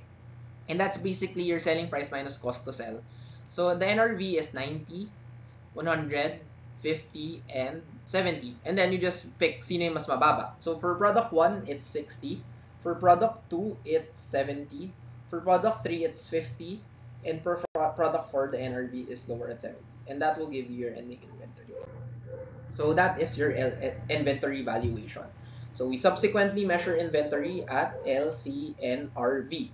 Speaker 1: And that's basically your selling price minus cost to sell. So the NRV is 90, 100, 50, and 70. And then you just pick sino yung mas mababa. So for product 1, it's 60. For product 2, it's 70. For product 3, it's 50. And for product 4, the NRV is lower at 70. And that will give you your ending inventory. So that is your inventory valuation. So we subsequently measure inventory at LCNRV.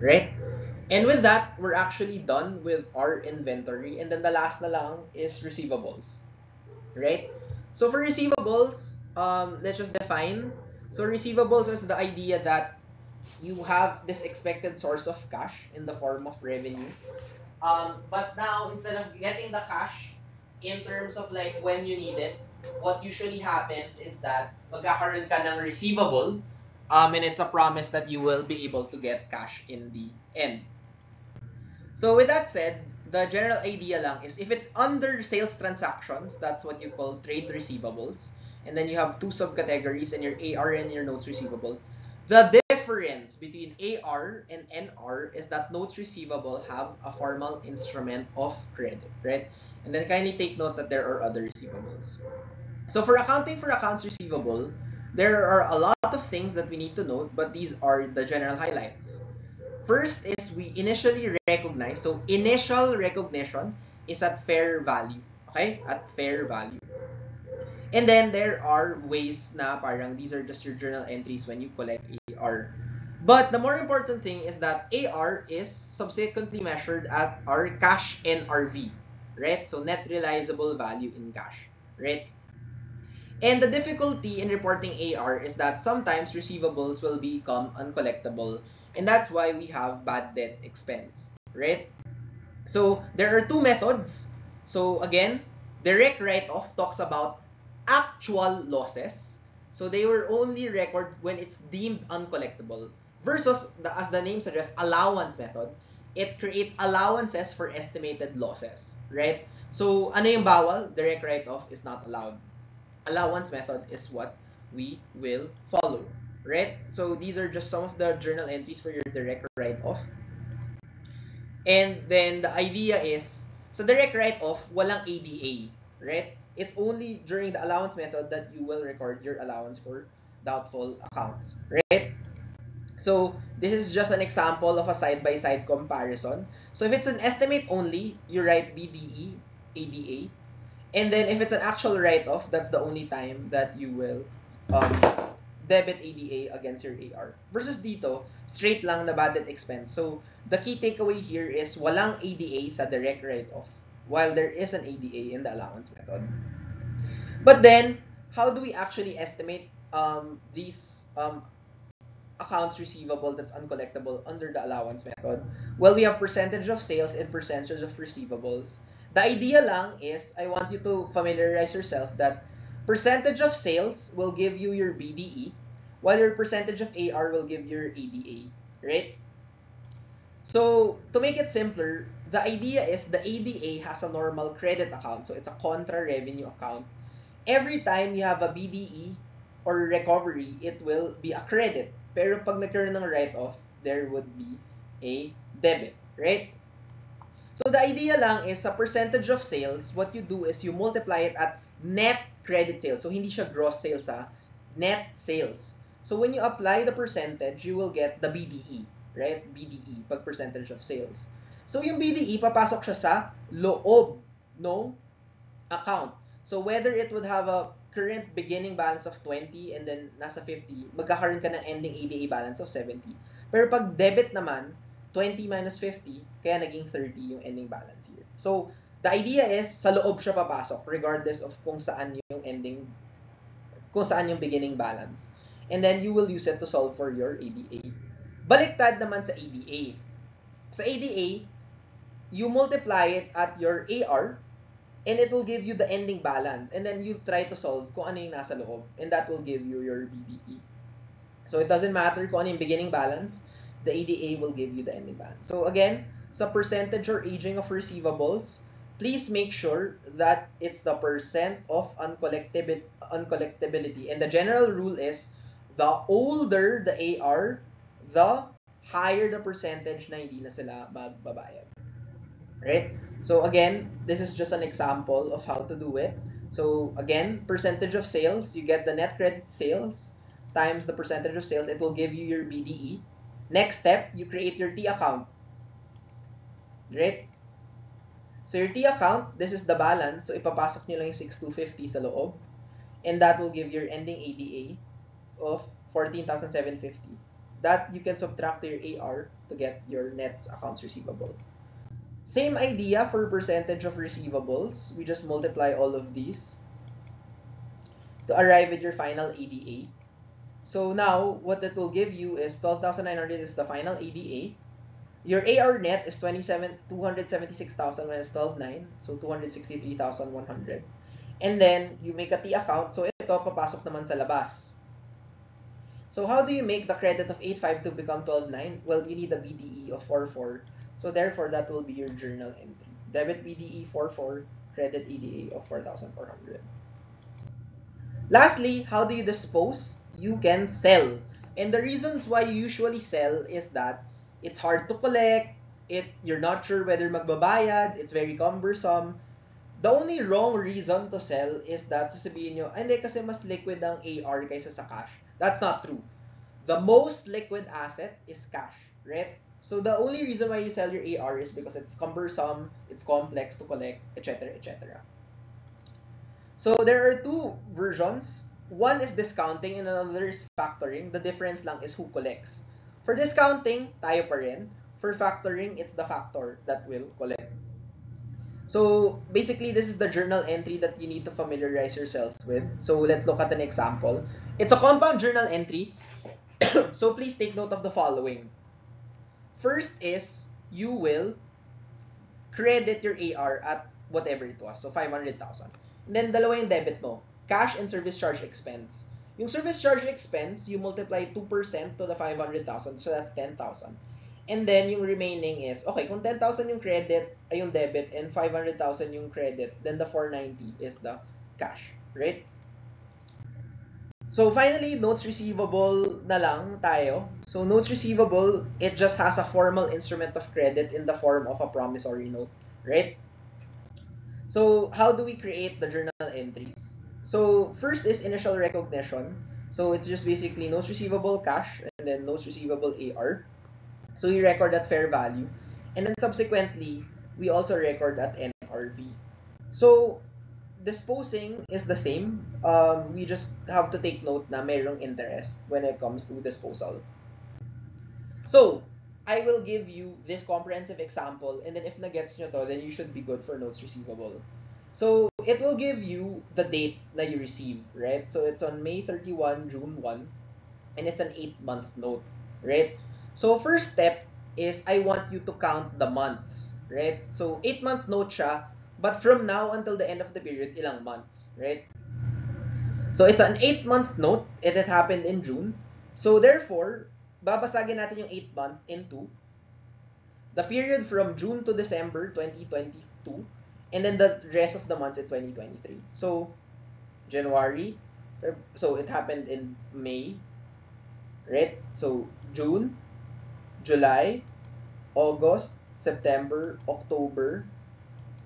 Speaker 1: Right? And with that, we're actually done with our inventory. And then the last na lang is receivables. Right? So for receivables, let's just define. So receivables is the idea that you have this expected source of cash in the form of revenue. But now, instead of getting the cash in terms of like when you need it, what usually happens is that magkakaroon ka ng receivable, and it's a promise that you will be able to get cash in the end. So with that said, the general idea lang is if it's under sales transactions, that's what you call trade receivables. And then you have 2 subcategories in your AR and your notes receivable. The difference between AR and NR is that notes receivable have a formal instrument of credit, right? And then kindly take note that there are other receivables. So for accounting for accounts receivable, there are a lot of things that we need to note, but these are the general highlights. First is we initially recognize, so initial recognition is at fair value, okay? At fair value. And then there are ways na parang these are just your journal entries when you collect AR. But the more important thing is that AR is subsequently measured at our cash NRV, right? So net realizable value in cash, right? And the difficulty in reporting AR is that sometimes receivables will become uncollectible, and that's why we have bad debt expense, right? So there are 2 methods. So again, direct write-off talks about actual losses. So they were only recorded when it's deemed uncollectible. Versus, as the name suggests, allowance method. it creates allowances for estimated losses, right? So, ano yung bawal? Direct write-off is not allowed. Allowance method is what we will follow, right? So, these are just some of the journal entries for your direct write-off. And then, the idea is, sa direct write-off, walang ADA, right? It's only during the allowance method that you will record your allowance for doubtful accounts, right? So this is just an example of a side-by-side comparison. So if it's an estimate only, you write BDE, ADA. And then if it's an actual write-off, that's the only time that you will um, debit ADA against your AR. Versus dito, straight lang na bad debt expense. So the key takeaway here is walang ADA sa direct write-off, while there is an ADA in the allowance method. But then, how do we actually estimate these accounts receivable that's uncollectible under the allowance method? Well, we have percentage of sales and percentage of receivables. The idea lang is, I want you to familiarize yourself that percentage of sales will give you your BDE, while your percentage of AR will give your ADA, right? So, to make it simpler, the idea is the ADA has a normal credit account, so it's a contra revenue account. Every time you have a BDE or recovery, it will be a credit. Pero pag nagkaroon ng write-off, there would be a debit, right? So the idea lang is sa percentage of sales, what you do is you multiply it at net credit sales. So hindi siya gross sales net sales. So when you apply the percentage, you will get the BDE, right? BDE, pag percentage of sales. So yung BDE, papasok siya sa loob ng account. So whether it would have a current beginning balance of 20 and then nasa 50, magkakaroon ka ng ending ADA balance of 70. Pero pag debit naman, 20 minus 50, kaya naging 30 yung ending balance here. So the idea is, sa loob siya papasok regardless of kung saan yung beginning balance. And then you will use it to solve for your ADA. Baliktad naman sa ADA. Sa ADA, you multiply it at your AR, and it will give you the ending balance. And then you try to solve kung ano yung nasa loob. And that will give you your BDE. So it doesn't matter kung ano yung beginning balance. The ADA will give you the ending balance. So again, sa percentage or aging of receivables, please make sure that it's the percent of uncollectibility. And the general rule is, the older the AR, the higher the percentage na hindi na sila magbabayad. Right? So again, this is just an example of how to do it. So again, percentage of sales, you get the net credit sales times the percentage of sales, it will give you your BDE. Next step, you create your T account. Right? So your T account, this is the balance. So ipapasok nyo lang yung 6,250 sa loob. And that will give your ending ADA of 14,750. That you can subtract to your AR to get your net accounts receivable. Same idea for percentage of receivables. We just multiply all of these to arrive at your final ADA. So now, what that will give you is 12,900 is the final ADA. Your AR net is 276,000 minus 12,900, so 263,100. And then, you make a T account, so ito papasok naman sa labas. So how do you make the credit of 852 become 12,900? Well, you need a BDE of 44. So therefore, that will be your journal entry. Debit BDE 44, credit ADA of 4,400. Lastly, how do you dispose? You can sell. And the reasons why you usually sell is that it's hard to collect, you're not sure whether magbabayad, it's very cumbersome. The only wrong reason to sell is that sasabihin nyo, hindi kasi mas liquid ang AR kaysa sa cash. That's not true. The most liquid asset is cash, right? So the only reason why you sell your AR is because it's cumbersome, it's complex to collect, etc., etc. So there are two versions. One is discounting and another is factoring. The difference lang is who collects. For discounting, tayo pa rin. For factoring, it's the factor that will collect. So basically, this is the journal entry that you need to familiarize yourselves with. So let's look at an example. It's a compound journal entry. So please take note of the following. First is, you will credit your AR at whatever it was. So 500,000. And then dalawa yung debit mo. Cash and service charge expense. Yung service charge expense, you multiply 2% to the 500,000. So that's 10,000. And then yung remaining is, okay, kung 10,000 yung credit, ay yung debit, and 500,000 yung credit, then the 490 is the cash, right? So finally, notes receivable na lang tayo. So notes receivable, it just has a formal instrument of credit in the form of a promissory note, right? So how do we create the journal entries? So first is initial recognition. So it's just basically notes receivable cash and then notes receivable AR. So we record at fair value. And then subsequently, we also record at NRV. So disposing is the same. We just have to take note na mayroong interest when it comes to disposal. So, I will give you this comprehensive example, and then if nagets nyo to, then you should be good for notes receivable. So, it will give you the date na you receive, right? So, it's on May 31, June 1, and it's an 8-month note, right? So, first step is I want you to count the months, right? So, 8-month note siya, but from now until the end of the period, ilang months, right? So, it's an 8-month note. It had happened in June. So, therefore, babasagin natin yung 8-month into the period from June to December 2022, and then the rest of the months in 2023. So, January, so it happened in May, right? So, June, July, August, September, October,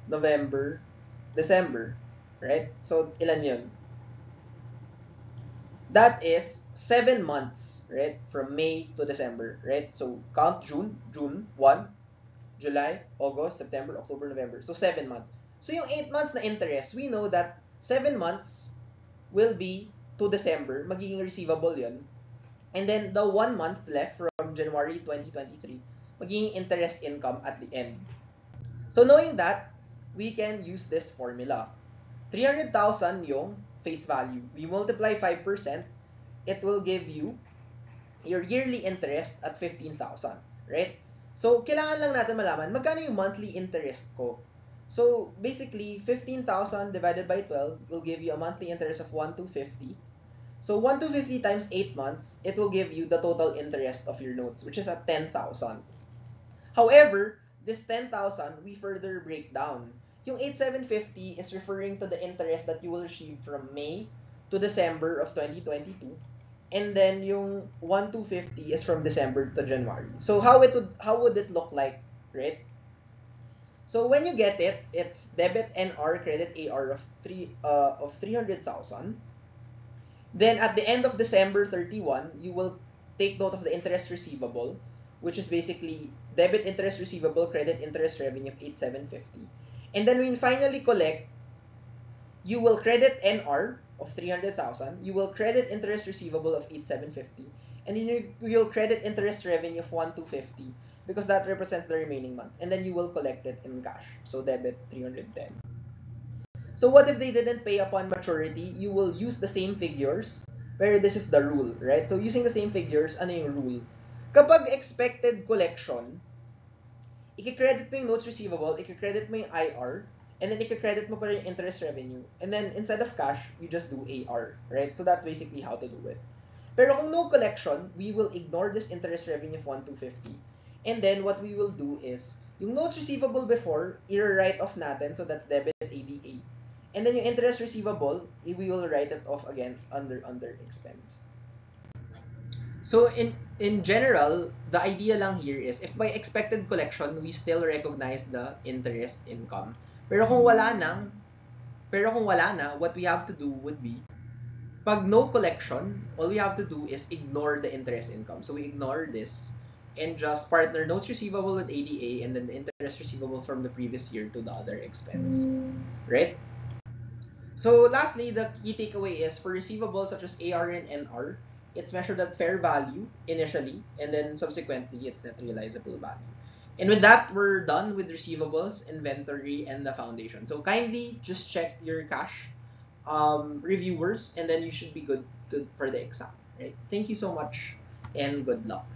Speaker 1: November, December, right? So, ilan yun? That is 7 months, right? From May to December, right? So, count June 1, July, August, September, October, November. So, 7 months. So, yung 8 months na interest, we know that 7 months will be to December. Magiging receivable yun. And then, the 1 month left from January 2023, magiging interest income at the end. So, knowing that, we can use this formula. 300,000 yung face value. We multiply 5%, it will give you your yearly interest at 15,000, right? So, kailangan lang natin malaman, magkano yung monthly interest ko? So, basically, 15,000 divided by 12 will give you a monthly interest of 1,250. So, 1,250 times 8 months, it will give you the total interest of your notes, which is at 10,000. However, this 10,000, we further break down. Yung 8,750 is referring to the interest that you will receive from May to December of 2022. And then yung 1,250 is from December to January. So how would it look like, right? So when you get it, it's debit NR, credit AR of 300,000. Then at the end of December 31, you will take note of the interest receivable, which is basically debit interest receivable, credit interest revenue of 8,750. And then when you finally collect, you will credit NR of 300,000, you will credit interest receivable of 8,750, and then you'll credit interest revenue of 1,250 because that represents the remaining month, and then you will collect it in cash. So debit 310. So what if they didn't pay upon maturity? You will use the same figures, where this is the rule, right? So using the same figures, ano yung rule? Kapag expected collection, i-credit mo yung notes receivable, i-credit mo yung IR, and then i-credit mo pa rin yung interest revenue. And then instead of cash, you just do AR, right? So that's basically how to do it. Pero kung no collection, we will ignore this interest revenue of 1,250. And then what we will do is, yung notes receivable before, i-write off natin, so that's debit ADA. And then yung interest receivable, we will write it off again under expense. So in general, the idea lang here is if by expected collection, we still recognize the interest income. Pero kung wala na, what we have to do would be, pag no collection, all we have to do is ignore the interest income. So we ignore this and just partner notes receivable with ADA and then the interest receivable from the previous year to the other expense, right? So lastly, the key takeaway is for receivables such as AR and NR, it's measured at fair value initially, and then subsequently it's net realizable value. And with that, we're done with receivables, inventory, and the foundation. So kindly just check your cash reviewers, and then you should be good for the exam. Right? Thank you so much, and good luck.